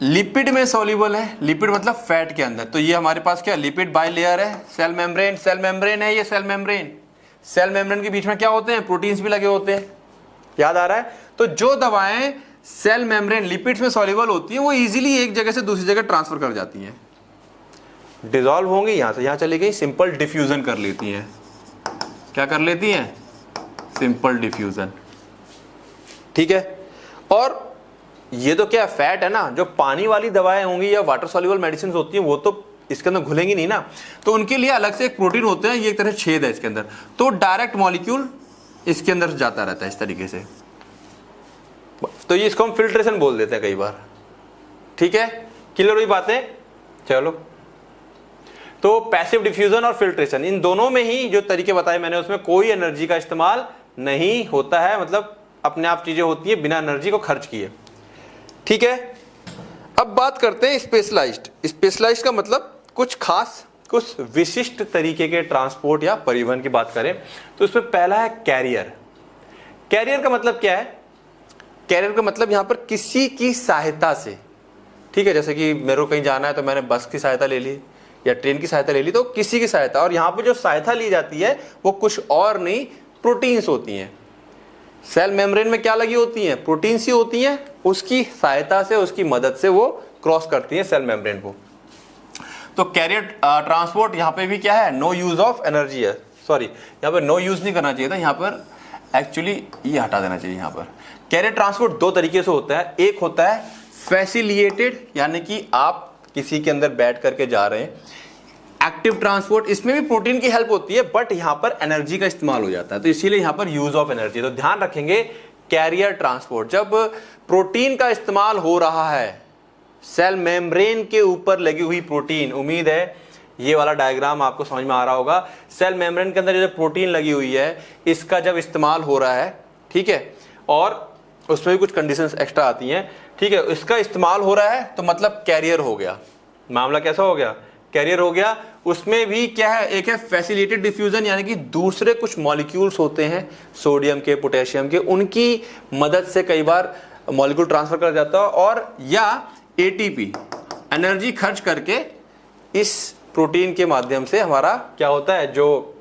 लिपिड में सॉल्युबल है, लिपिड मतलब फैट के अंदर। तो ये हमारे पास क्या लिपिड बाइलेयर है, सेल मेम्ब्रेन, सेल मेम्ब्रेन है ये, सेल मेम्ब्रेन। सेल मेम्ब्रेन के बीच में क्या होते हैं, प्रोटीन्स भी लगे होते हैं, याद आ रहा है। तो जो दवाएं सेल मेम्ब्रेन लिपिड्स में सॉल्युबल होती हैं वो इजीली एक जगह से दूसरी जगह ट्रांसफर कर जाती हैं, डिसॉल्व होंगी, यहां से यहां चली गई, सिंपल डिफ्यूजन कर लेती हैं। क्या कर लेती हैं, सिंपल डिफ्यूजन, ठीक है। और ये तो क्या फैट है ना, जो पानी वाली दवाएं होंगी या वाटर सॉल्युबल मेडिसिन होती हैं वो तो इसके अंदर घुलेंगी नहीं ना, तो उनके लिए अलग से एक प्रोटीन होते हैं, ये एक तरह छेद है इसके अंदर, तो डायरेक्ट मॉलिक्यूल इसके अंदर जाता रहता है इस तरीके से। तो ये इसको हम फिल्ट्रेशन बोल देते हैं कई बार, ठीक है। क्लियर हुई बातें, चलो। तो पैसिव डिफ्यूजन और फिल्ट्रेशन, इन दोनों में ही जो तरीके बताए मैंने उसमें कोई एनर्जी का इस्तेमाल नहीं होता है, मतलब अपने आप चीजें होती है बिना एनर्जी को खर्च किए, ठीक है। अब बात करते हैं स्पेशलाइज्ड। स्पेशलाइज्ड का मतलब कुछ खास, कुछ विशिष्ट तरीके के ट्रांसपोर्ट या परिवहन की बात करें तो इसमें पहला है कैरियर। कैरियर का मतलब क्या है, कैरियर का मतलब यहां पर किसी की सहायता से, ठीक है। जैसे कि मेरे को कहीं जाना है तो मैंने बस की सहायता ले ली या ट्रेन की सहायता ले ली, तो किसी की सहायता। और यहां पर जो सहायता ली जाती है वो कुछ और नहीं, प्रोटीन्स होती हैं। सेल मेम्ब्रेन में क्या लगी होती हैं, प्रोटीन्स ही होती हैं, उसकी सहायता से, उसकी मदद से वो क्रॉस करती हैं सेल मेम्ब्रेन को। तो कैरियर ट्रांसपोर्ट यहाँ पे भी क्या है, नो यूज ऑफ एनर्जी है, सॉरी यहाँ पर नो यूज नहीं करना चाहिए था, यहाँ पर एक्चुअली ये हटा देना चाहिए। यहाँ पर कैरियर ट्रांसपोर्ट दो तरीके से होता है, एक होता है फैसिलिटेटेड, यानी कि आप किसी के अंदर बैठ करके जा रहे हैं। एक्टिव ट्रांसपोर्ट, इसमें भी प्रोटीन की हेल्प होती है बट यहां पर एनर्जी का इस्तेमाल हो जाता है, तो इसीलिए यहां पर यूज ऑफ एनर्जी। तो ध्यान रखेंगे कैरियर ट्रांसपोर्ट, जब प्रोटीन का इस्तेमाल हो रहा है, सेल मेम्ब्रेन के ऊपर लगी हुई प्रोटीन, उम्मीद है ये वाला डायग्राम आपको समझ में आ रहा होगा। सेल मेम्ब्रेन के अंदर जो प्रोटीन लगी हुई है, इसका जब इस्तेमाल हो रहा है, ठीक है, और उसमें भी कुछ कंडीशंस एक्स्ट्रा आती हैं, ठीक है, इसका इस्तेमाल हो रहा है तो मतलब कैरियर हो गया। मामला कैसा हो गया, कैरियर हो गया। उसमें भी क्या है, एक है फैसिलिटेटेड डिफ्यूजन, यानी कि दूसरे कुछ मॉलिक्यूल्स होते हैं सोडियम के, पोटेशियम के, उनकी मदद से कई बार मॉलिक्यूल ट्रांसफर कर जाता है, और या एटीपी, एनर्जी खर्च करके इस प्रोटीन के माध्यम से हमारा क्या होता है, जो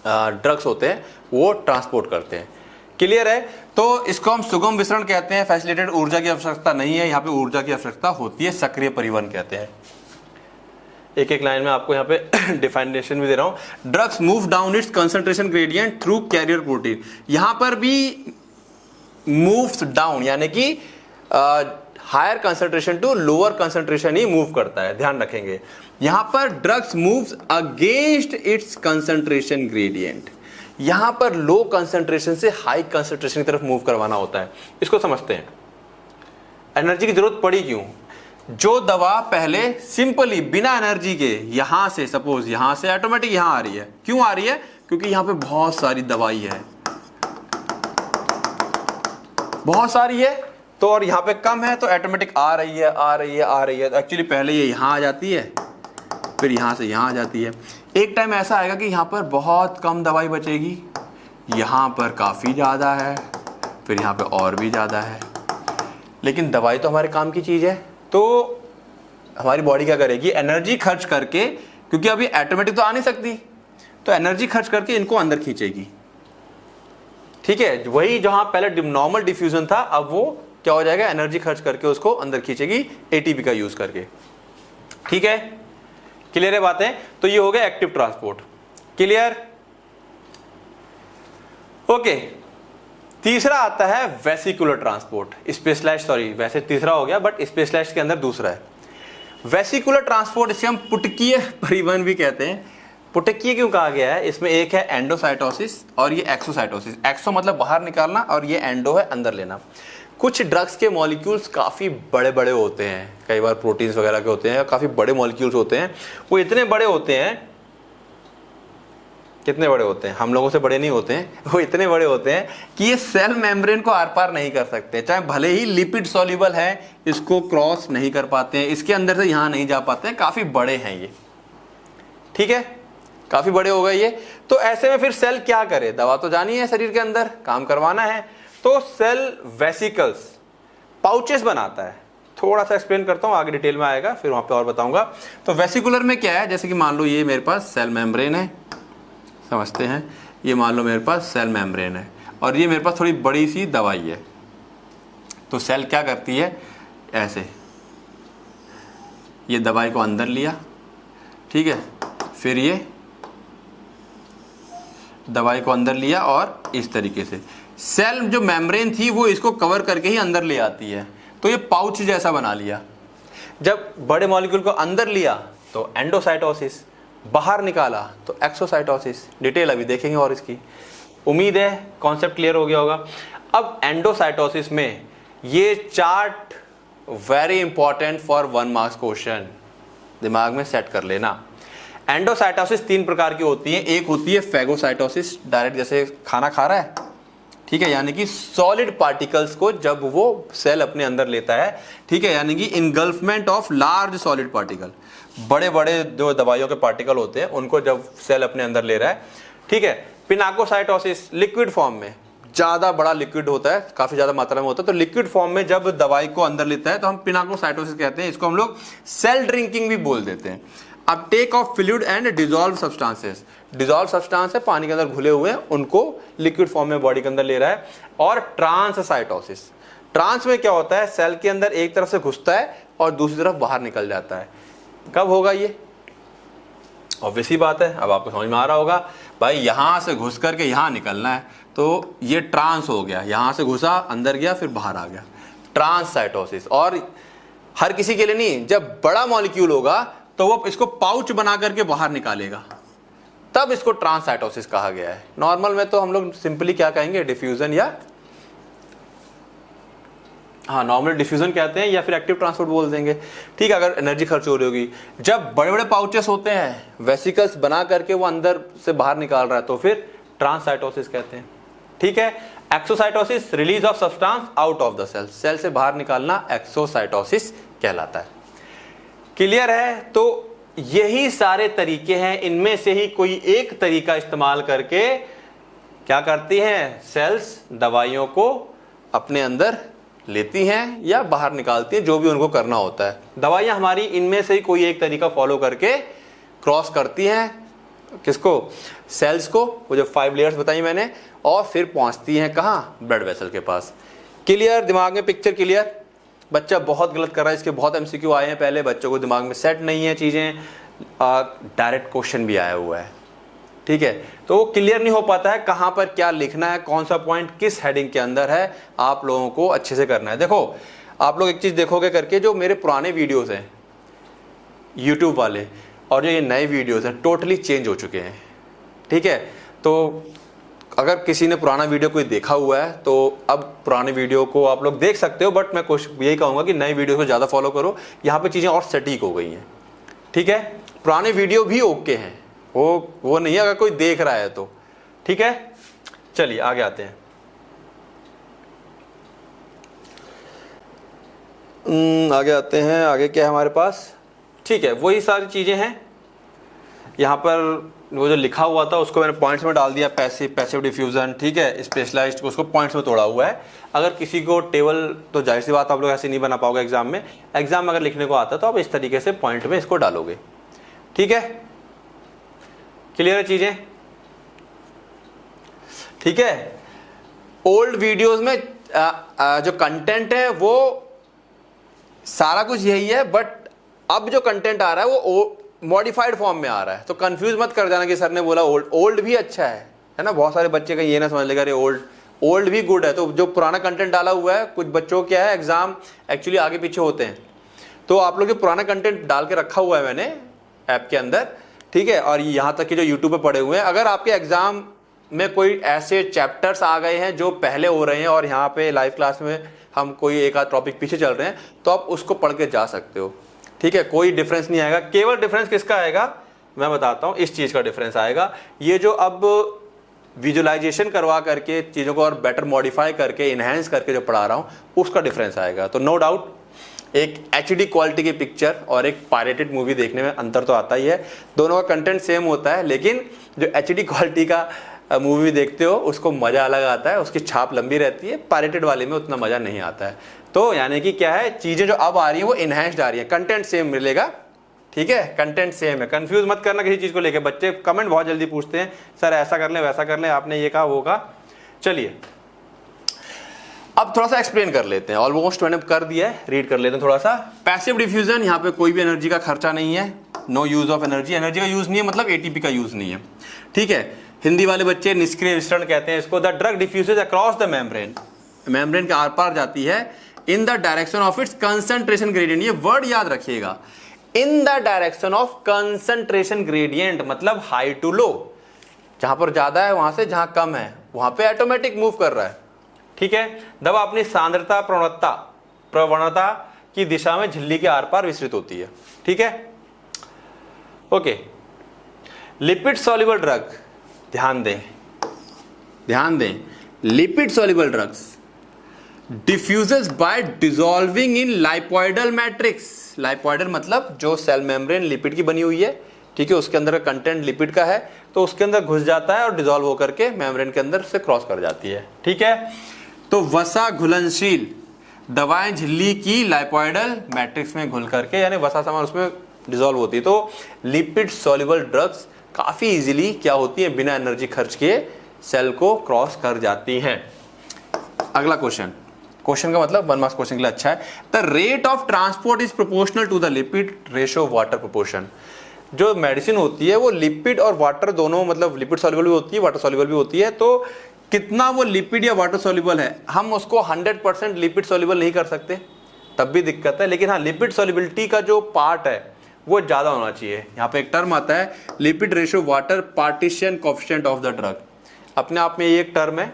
ड्रग्स होते हैं वो ट्रांसपोर्ट करते हैं। क्लियर है। तो इसको हम सुगम विसरण कहते हैं। फैसिलिटेटेड ऊर्जा की आवश्यकता नहीं है, यहाँ पे ऊर्जा की आवश्यकता होती है, सक्रिय परिवहन कहते हैं। एक एक लाइन में आपको यहाँ पे डिफाइनेशन भी दे रहा हूं। Drugs move down its concentration gradient through carrier protein, यहां पर भी मूव्स डाउन, यानी कि higher concentration to lower concentration ही मूव करता है, ध्यान रखेंगे। यहां पर drugs moves against its concentration gradient, यहां पर लो कंसंट्रेशन से हाई कंसंट्रेशन की तरफ मूव करवाना होता है। इसको समझते हैं, एनर्जी की जरूरत पड़ी क्यों। जो दवा पहले सिंपली बिना एनर्जी के यहां से, सपोज यहां से ऑटोमेटिक यहां आ रही है, क्यों आ रही है, क्योंकि यहां पे बहुत सारी दवाई है, बहुत सारी है, तो और यहां पे कम है तो ऑटोमेटिक आ रही है, आ रही है, आ रही है। तो एक्चुअली पहले ये यहां आ जाती है, फिर यहां से यहां आ जाती है। एक टाइम ऐसा आएगा कि यहां पर बहुत कम दवाई बचेगी, यहां पर काफी ज्यादा है, फिर यहां पे और भी ज्यादा है। लेकिन दवाई तो हमारे काम की चीज है, तो हमारी बॉडी क्या करेगी, एनर्जी खर्च करके, क्योंकि अभी ऑटोमेटिक तो आ नहीं सकती, तो एनर्जी खर्च करके इनको अंदर खींचेगी। ठीक है, वही जहां पहले नॉर्मल डिफ्यूजन था, अब वो क्या हो जाएगा, एनर्जी खर्च करके उसको अंदर खींचेगी एटीपी का यूज करके। ठीक है, क्लियर है बातें। तो ये हो गया एक्टिव ट्रांसपोर्ट। Clear, okay. तीसरा आता है वेसिकुलर ट्रांसपोर्ट, स्पेशलाइज्ड, सॉरी वैसे तीसरा हो गया बट स्पेशलाइज्ड के अंदर दूसरा है वेसिकुलर ट्रांसपोर्ट। इसे हम पुटकीय परिवहन भी कहते हैं। पुटकीय क्यों कहा गया है, इसमें एक है एंडोसाइटोसिस और ये एक्सोसाइटोसिस। एक्सो मतलब बाहर निकालना और ये एंडो है अंदर लेना। कुछ ड्रग्स के मॉलिक्यूल्स काफ़ी बड़े बड़े होते हैं, कई बार प्रोटीन्स वगैरह के होते हैं, काफ़ी बड़े मॉलिक्यूल्स होते हैं। वो इतने बड़े होते हैं, कितने बड़े होते हैं, हम लोगों से बड़े नहीं होते हैं, वो इतने बड़े होते हैं कि ये सेल मेम्ब्रेन को आर पार नहीं कर सकते, चाहे भले ही लिपिड सॉल्युबल है, इसको क्रॉस नहीं कर पाते हैं, इसके अंदर से यहाँ नहीं जा पाते हैं, काफ़ी बड़े हैं ये। ठीक है, काफ़ी बड़े हो गए ये। तो ऐसे में फिर सेल क्या करे, दवा तो जानी है, शरीर के अंदर काम करवाना है, तो सेल वेसिकल्स, पाउचेस बनाता है, थोड़ा सा एक्सप्लेन करता हूँ, आगे डिटेल में आएगा, फिर वहाँ पे और बताऊंगा। तो वेसिकुलर में क्या है, जैसे कि मान लो ये मेरे पास सेल मेम्ब्रेन है, समझते हैं, ये मान लो मेरे पास सेल मेम्ब्रेन है और ये मेरे पास थोड़ी बड़ी सी दवाई है। तो सेल क्या करती है, ऐसे ये दवाई को अंदर लिया, ठीक है, फिर ये दवाई को अंदर लिया और इस तरीके से सेल जो मेम्ब्रेन थी वो इसको कवर करके ही अंदर ले आती है। तो ये पाउच जैसा बना लिया। जब बड़े मॉलिक्यूल को अंदर लिया तो एंडोसाइटोसिस, बाहर निकाला तो एक्सोसाइटोसिस। डिटेल अभी देखेंगे और इसकी, उम्मीद है कॉन्सेप्ट क्लियर हो गया होगा। अब एंडोसाइटोसिस में ये chart very important for 1 marks question, दिमाग में सेट कर लेना। एंडोसाइटोसिस 3 प्रकार की होती है। एक होती है फेगोसाइटोसिस, डायरेक्ट जैसे खाना खा रहा है, ठीक है, यानी कि सॉलिड पार्टिकल्स को जब वो सेल अपने अंदर लेता है, ठीक है, यानी कि इनगल्फमेंट ऑफ लार्ज सॉलिड पार्टिकल, बड़े बड़े जो दवाइयों के पार्टिकल होते हैं उनको जब सेल अपने अंदर ले रहा है, ठीक है। पिनाकोसाइटोसिस लिक्विड फॉर्म में, ज़्यादा बड़ा लिक्विड होता है, काफ़ी ज़्यादा मात्रा में होता है, तो लिक्विड फॉर्म में जब दवाई को अंदर लेता है तो हम पिनाकोसाइटोसिस कहते हैं। इसको हम लोग सेल ड्रिंकिंग भी बोल देते हैं। Uptake of fluid and dissolve substances, dissolve substance है पानी के अंदर घुले हुए हैं, उनको लिक्विड फॉर्म में बॉडी के अंदर ले रहा है। और ट्रांससाइटोसिस, ट्रांस में क्या होता है, सेल के अंदर एक तरफ से घुसता है और दूसरी तरफ बाहर निकल जाता है। कब होगा ये, ऑब्वियस ही बात है, अब आपको समझ में आ रहा होगा भाई, यहां से घुस करके यहां निकलना है, तो ये ट्रांस हो गया, यहां से घुसा अंदर गया फिर बाहर आ गया, ट्रांससाइटोसिस। और हर किसी के लिए नहीं, जब बड़ा मॉलिक्यूल होगा तो वो इसको पाउच बना करके बाहर निकालेगा, तब इसको ट्रांससाइटोसिस कहा गया है। नॉर्मल में तो हम लोग सिंपली क्या कहेंगे, डिफ्यूजन, या हाँ नॉर्मल डिफ्यूजन कहते हैं, या फिर एक्टिव ट्रांसपोर्ट बोल देंगे, ठीक है, अगर एनर्जी खर्च हो रही होगी। जब बड़े बड़े पाउचेस होते हैं, वेसिकल्स बना करके वो अंदर से बाहर निकाल रहा है, तो फिर ट्रांससाइटोसिस कहते हैं, ठीक है। Exocytosis, release of substance out of the cell, cell से बाहर निकालना एक्सोसाइटोसिस कहलाता है। क्लियर है। तो यही सारे तरीके हैं, इनमें से ही कोई एक तरीका इस्तेमाल करके क्या करती हैं, सेल्स दवाइयों को अपने अंदर लेती हैं या बाहर निकालती हैं, जो भी उनको करना होता है। दवाइयां हमारी इनमें से ही कोई एक तरीका फॉलो करके क्रॉस करती हैं, किसको, सेल्स को, वो जो 5 लेयर्स बताई मैंने, और फिर पहुंचती हैं कहाँ, ब्लड वेसल के पास। क्लियर, दिमाग में पिक्चर क्लियर। बच्चा बहुत गलत कर रहा है, इसके बहुत एमसीक्यू आए हैं पहले, बच्चों को दिमाग में सेट नहीं है चीज़ें, डायरेक्ट क्वेश्चन भी आया हुआ है, ठीक है। तो वो क्लियर नहीं हो पाता है कहाँ पर क्या लिखना है, कौन सा पॉइंट किस हेडिंग के अंदर है, आप लोगों को अच्छे से करना है। देखो आप लोग एक चीज़ देखोगे करके, जो मेरे पुराने वीडियोस हैं यूट्यूब वाले और जो ये नए वीडियोस हैं टोटली चेंज हो चुके हैं, ठीक है। तो अगर किसी ने पुराना वीडियो कोई देखा हुआ है तो अब पुराने वीडियो को आप लोग देख सकते हो, बट मैं कोशिश यही कहूँगा कि नए वीडियो को ज़्यादा फॉलो करो, यहाँ पे चीज़ें और सटीक हो गई हैं, ठीक है। पुराने वीडियो भी ओके हैं, वो नहीं है अगर कोई देख रहा है तो, ठीक है। चलिए आगे आते हैं। आगे क्या है हमारे पास, ठीक है, वही सारी चीज़ें हैं। यहाँ पर वो जो लिखा हुआ था उसको मैंने पॉइंट्स में डाल दिया, पैसिव डिफ्यूजन, ठीक है, स्पेशलाइज्ड को उसको पॉइंट्स में तोड़ा हुआ है। अगर किसी को टेबल, तो जाहिर सी बात आप लोग ऐसे नहीं बना पाओगे एग्जाम में, एग्जाम में अगर लिखने को आता तो आप इस तरीके से पॉइंट में इसको डालोगे, ठीक है। क्लियर है चीजें, ठीक है। ओल्ड वीडियोस में जो कंटेंट है वो सारा कुछ यही है, बट अब जो कंटेंट आ रहा है वो मॉडिफाइड फॉर्म में आ रहा है। तो कंफ्यूज मत कर जाना कि सर ने बोला ओल्ड भी अच्छा है ना। बहुत सारे बच्चे का ये ना समझ लेगा अरे ओल्ड भी गुड है। तो जो पुराना कंटेंट डाला हुआ है, कुछ बच्चों क्या है एग्जाम एक्चुअली आगे पीछे होते हैं, तो आप लोग जो पुराना कंटेंट डाल के रखा हुआ है मैंने ऐप के अंदर, ठीक है, और यहाँ तक कि जो यूट्यूब पे पड़े हुए हैं, अगर आपके एग्जाम में कोई ऐसे चैप्टर्स आ गए हैं जो पहले हो रहे हैं और यहाँ पे लाइव क्लास में हम कोई एक आध टॉपिक पीछे चल रहे हैं, तो आप उसको पढ़ के जा सकते हो, ठीक है। कोई डिफरेंस नहीं आएगा। केवल डिफरेंस किसका आएगा मैं बताता हूँ, इस चीज़ का डिफरेंस आएगा। ये जो अब विजुअलाइजेशन करवा करके चीज़ों को और बेटर मॉडिफाई करके इन्हेंस करके जो पढ़ा रहा हूँ उसका डिफरेंस आएगा। तो नो डाउट एक HD क्वालिटी की पिक्चर और एक पायरेटेड मूवी देखने में अंतर तो आता ही है। दोनों का कंटेंट सेम होता है, लेकिन जो HD क्वालिटी का मूवी देखते हो उसको मज़ा अलग आता है, उसकी छाप लंबी रहती है, पायरेटेड वाले में उतना मज़ा नहीं आता है। तो यानी कि क्या है, चीज़ें जो अब आ रही हैं वो इन्हेंस्ड आ रही है, कंटेंट सेम मिलेगा, ठीक है, कंटेंट सेम है। कंफ्यूज मत करना किसी चीज़ को लेकर, बच्चे कमेंट बहुत जल्दी पूछते हैं सर ऐसा कर लें वैसा कर लें, आपने ये कहा वो कहा। चलिए अब थोड़ा सा एक्सप्लेन कर लेते हैं, ऑलमोस्ट मैंने कर दिया है, रीड कर लेते हैं थोड़ा सा। पैसिव डिफ्यूजन, यहाँ पे कोई भी एनर्जी का खर्चा नहीं है, no use of energy, energy का यूज नहीं है मतलब एटीपी का यूज नहीं है, ठीक है। हिंदी वाले बच्चे निष्क्रिय विसरण कहते हैं इसको। The drug diffuses across the membrane, membrane के आर पार जाती है, in the direction of its concentration gradient, ये वर्ड याद रखिएगा, in the direction of concentration gradient मतलब हाई टू लो, जहां पर ज्यादा है वहां से जहां कम है वहां पे ऑटोमेटिक मूव कर रहा है, ठीक है। दवा अपनी सांद्रता प्रवणता की दिशा में झिल्ली के आर पार विस्तृत होती है, ठीक है, ओके। लिपिड सॉल्युबल ड्रग, ध्यान दें, lipid soluble drugs diffuses by dissolving in lipoidal matrix, lipoidal मतलब जो सेल मेम्ब्रेन लिपिड की बनी हुई है, ठीक है, उसके अंदर का कंटेंट लिपिड का है तो उसके अंदर घुस जाता है और डिसॉल्व होकर के मेम्ब्रेन के अंदर से क्रॉस कर जाती है, ठीक है। तो वसा घुलनशील दवाएं झिल्ली की लाइपोइडल मैट्रिक्स में घुल करके यानी वसा समान उसमें डिसॉल्व होती है। तो लिपिड सॉल्युबल ड्रग्स काफी इजीली क्या होती है, बिना एनर्जी खर्च किए सेल को क्रॉस कर जाती हैं। अगला क्वेश्चन का मतलब 1 मार्क्स क्वेश्चन के लिए अच्छा है। The rate of transport is proportional to the lipid ratio water proportion. जो मेडिसिन होती है वो लिपिड और वाटर दोनों, मतलब लिपिड सॉल्युबल भी होती है वाटर सॉल्युबल भी होती है, तो कितना वो लिपिड या वाटर सॉल्युबल है, हम उसको 100% लिपिड सॉल्युबल नहीं कर सकते, तब भी दिक्कत है, लेकिन हाँ लिपिड सॉल्युबिलिटी का जो पार्ट है वो ज्यादा होना चाहिए। यहाँ पे एक टर्म आता है lipid ratio water partition coefficient of the drug, अपने आप में ये एक टर्म है,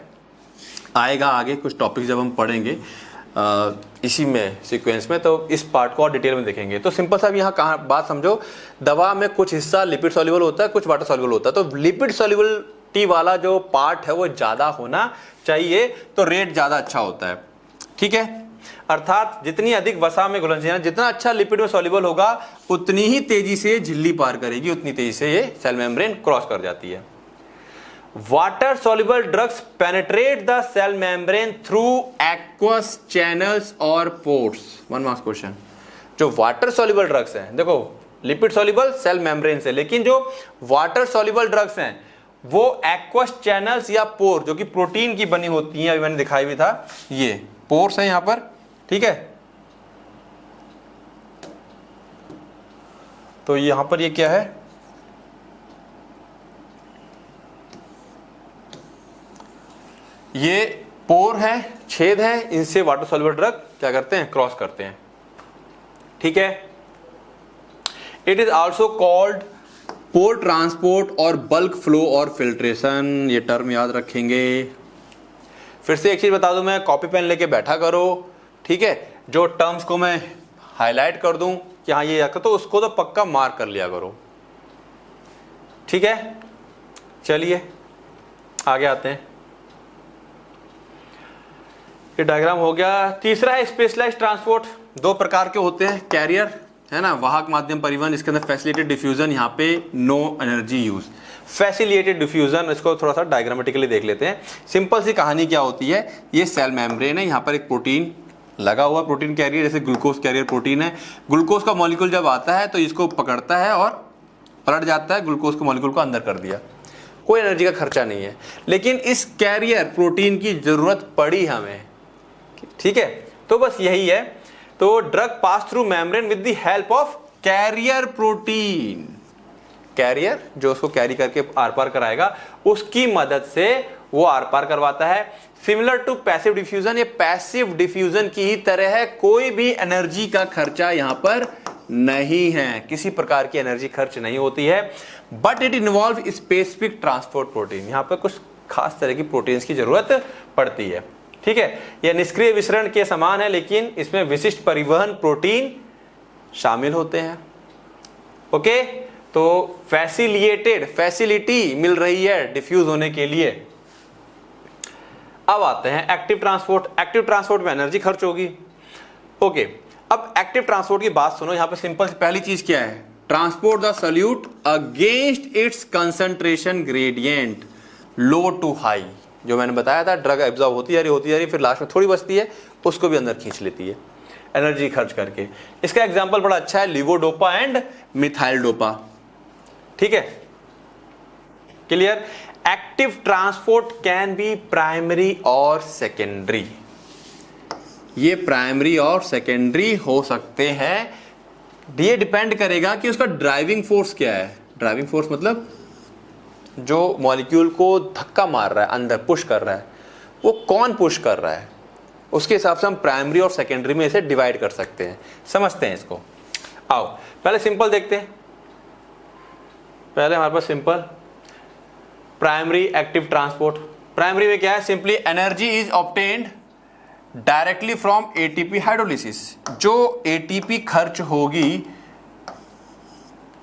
आएगा आगे कुछ टॉपिक जब हम पढ़ेंगे इसी में सीक्वेंस में, तो इस पार्ट को और डिटेल में देखेंगे। तो सिंपल सा यहाँ कहा बात समझो, दवा में कुछ हिस्सा लिपिड सॉल्युबल होता है, कुछ वाटर सॉल्युबल होता है, तो लिपिड सॉल्युबिलिटी वाला जो पार्ट है वो ज्यादा होना चाहिए, तो रेट ज्यादा अच्छा होता है, ठीक है। अर्थात जितनी अधिक वसा में घुलनशील, जितना अच्छा लिपिड में सॉल्युबल होगा उतनी ही तेजी से झिल्ली पार करेगी, उतनी तेजी से ये सेल मेम्ब्रेन क्रॉस कर जाती है। Water soluble drugs penetrate the cell membrane through aqueous channels or pores। 1 marks question. जो वाटर soluble ड्रग्स हैं, देखो लिपिड soluble सेल मेम्ब्रेन से, लेकिन जो वाटर soluble ड्रग्स हैं वो aqueous channels या पोर जो कि प्रोटीन की बनी होती हैं, अभी मैंने दिखाई भी था, ये पोर्स है यहां पर, ठीक है। तो यहां पर ये क्या है, ये पोर है, छेद है, इनसे वाटर सॉल्युबल ड्रग क्या करते हैं, क्रॉस करते हैं, ठीक है। It is also called pore transport और बल्क फ्लो और फिल्ट्रेशन, ये टर्म याद रखेंगे। फिर से एक चीज बता दूं, मैं कॉपी पेन लेके बैठा करो, ठीक है, जो टर्म्स को मैं हाईलाइट कर दूं कि हाँ ये तो उसको तो पक्का मार्क कर लिया करो, ठीक है। चलिए आगे आते हैं, ये डायग्राम हो गया। तीसरा है स्पेशलाइज्ड ट्रांसपोर्ट, 2 प्रकार के होते हैं, कैरियर है ना, वाहक माध्यम परिवहन, इसके अंदर फैसिलिटेटेड डिफ्यूजन, यहाँ पे no energy use. Facilitated diffusion, इसको थोड़ा सा डायग्रामेटिकली देख लेते हैं। सिंपल सी कहानी क्या होती है, ये सेल मेम्ब्रेन है, यहाँ पर एक प्रोटीन लगा हुआ, प्रोटीन कैरियर, जैसे ग्लूकोज कैरियर प्रोटीन है। ग्लूकोज का मॉलिक्यूल जब आता है तो इसको पकड़ता है और पलट जाता है, ग्लूकोज के मॉलिक्यूल को अंदर कर दिया, कोई एनर्जी का खर्चा नहीं है। लेकिन इस कैरियर प्रोटीन की जरूरत पड़ी हमें, ठीक है, तो बस यही है। तो drug pass through membrane with the help of carrier protein, carrier जो उसको कैरी करके आर पार कराएगा, उसकी मदद से वो आर पार करवाता है। सिमिलर टू पैसिव डिफ्यूजन, ये पैसिव डिफ्यूजन की ही तरह है, कोई भी एनर्जी का खर्चा यहां पर नहीं है, किसी प्रकार की एनर्जी खर्च नहीं होती है। But it involve specific transport protein, यहां पर कुछ खास तरह की प्रोटीन्स की जरूरत पड़ती है, ठीक है। यह निष्क्रिय विसरण के समान है, लेकिन इसमें विशिष्ट परिवहन प्रोटीन शामिल होते हैं, ओके। तो फैसिलिटी मिल रही है डिफ्यूज होने के लिए। अब आते हैं एक्टिव ट्रांसपोर्ट। एक्टिव ट्रांसपोर्ट में एनर्जी खर्च होगी, ओके। अब एक्टिव ट्रांसपोर्ट की बात सुनो, यहां पे सिंपल पहली चीज क्या है, transport the solute against its concentration gradient, low to high, जो मैंने बताया था ड्रग एब्जॉर्ब होती जा रही फिर लास्ट में थोड़ी बचती है, उसको भी अंदर खींच लेती है एनर्जी खर्च करके। इसका एग्जांपल बड़ा अच्छा है, लिवोडोपा एंड मिथाइल डोपा। ठीक है, clear. Active transport can be primary और सेकेंडरी, ये प्राइमरी और सेकेंडरी हो सकते हैं। ये डिपेंड करेगा कि उसका ड्राइविंग फोर्स क्या है। ड्राइविंग फोर्स मतलब जो मॉलिक्यूल को धक्का मार रहा है, अंदर पुश कर रहा है, वो कौन पुश कर रहा है, उसके हिसाब से हम प्राइमरी और सेकेंडरी में इसे डिवाइड कर सकते हैं। समझते हैं इसको। आओ पहले सिंपल देखते हैं। पहले हमारे पास simple primary active transport. Primary में क्या है, simply energy is obtained directly from ATP hydrolysis. जो एटीपी खर्च होगी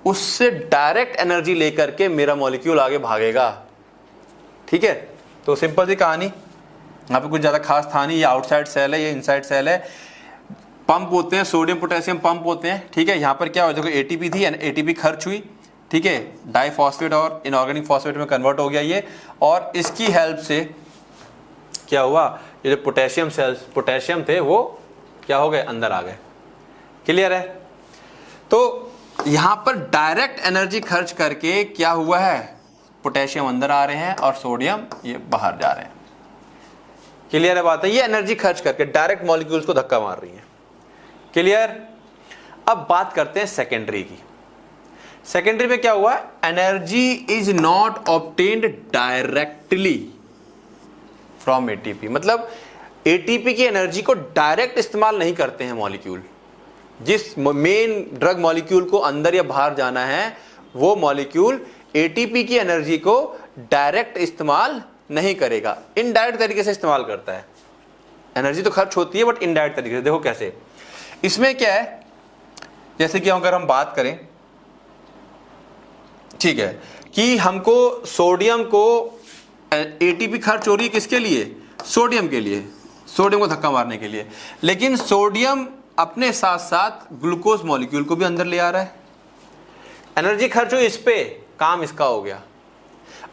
उससे डायरेक्ट एनर्जी लेकर के मेरा मॉलिक्यूल आगे भागेगा। ठीक है, तो सिंपल सी कहानी, यहाँ पे कुछ ज्यादा खास था नहीं। ये आउटसाइड सेल है, ये इनसाइड सेल है, पंप होते हैं, सोडियम पोटेशियम पंप होते हैं। ठीक है, यहाँ पर क्या हो, देखो एटीपी थी, एटीपी खर्च हुई, ठीक है, डाइफॉस्फेट और इनऑर्गेनिक फॉस्फेट में कन्वर्ट हो गया ये, और इसकी हेल्प से क्या हुआ, ये जो पोटेशियम सेल्स पोटेशियम थे वो क्या हो गए, अंदर आ गए। क्लियर है। तो यहां पर डायरेक्ट एनर्जी खर्च करके क्या हुआ है, पोटेशियम अंदर आ रहे हैं और सोडियम ये बाहर जा रहे हैं। क्लियर है बात है, ये एनर्जी खर्च करके डायरेक्ट मॉलिक्यूल्स को धक्का मार रही है। क्लियर। अब बात करते हैं सेकेंडरी की। सेकेंडरी में क्या हुआ, energy is not obtained directly from ATP. मतलब एटीपी की एनर्जी को डायरेक्ट इस्तेमाल नहीं करते हैं मॉलिक्यूल। जिस मेन ड्रग मॉलिक्यूल को अंदर या बाहर जाना है वो मॉलिक्यूल एटीपी की एनर्जी को डायरेक्ट इस्तेमाल नहीं करेगा, इनडायरेक्ट तरीके से इस्तेमाल करता है। एनर्जी तो खर्च होती है बट इनडायरेक्ट तरीके से। देखो कैसे, इसमें क्या है, जैसे कि अगर हम बात करें, ठीक है, कि हमको सोडियम को एटीपी खर्च हो रही है किसके लिए, सोडियम के लिए, सोडियम को धक्का मारने के लिए, लेकिन सोडियम अपने साथ साथ ग्लूकोज मॉलिक्यूल को भी अंदर ले आ रहा है। एनर्जी खर्च हुई इस पे, काम इसका हो गया,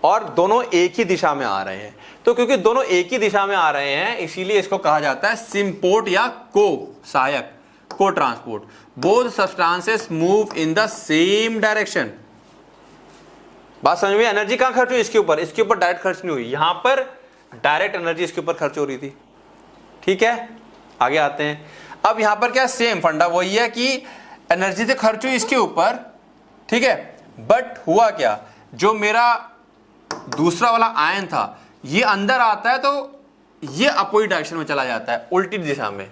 और दोनों एक ही दिशा में आ रहे हैं। तो क्योंकि दोनों एक ही दिशा में आ रहे हैं इसीलिए इसको कहा जाता है सिंपोर्ट या को सहायक, को transport. Both substances move in the same direction. बात समझ में, एनर्जी कहां खर्च हुई, इसके ऊपर डायरेक्ट खर्च नहीं हुई, यहां पर डायरेक्ट एनर्जी इसके ऊपर खर्च हो रही थी। ठीक है, आगे आते हैं। अब यहां पर क्या, सेम फंडा वही है कि एनर्जी तो खर्च हुई इसके ऊपर, ठीक है, बट हुआ क्या, जो मेरा दूसरा वाला आयन था ये अंदर आता है तो ये अपोजिट डायरेक्शन में चला जाता है, उल्टी दिशा में।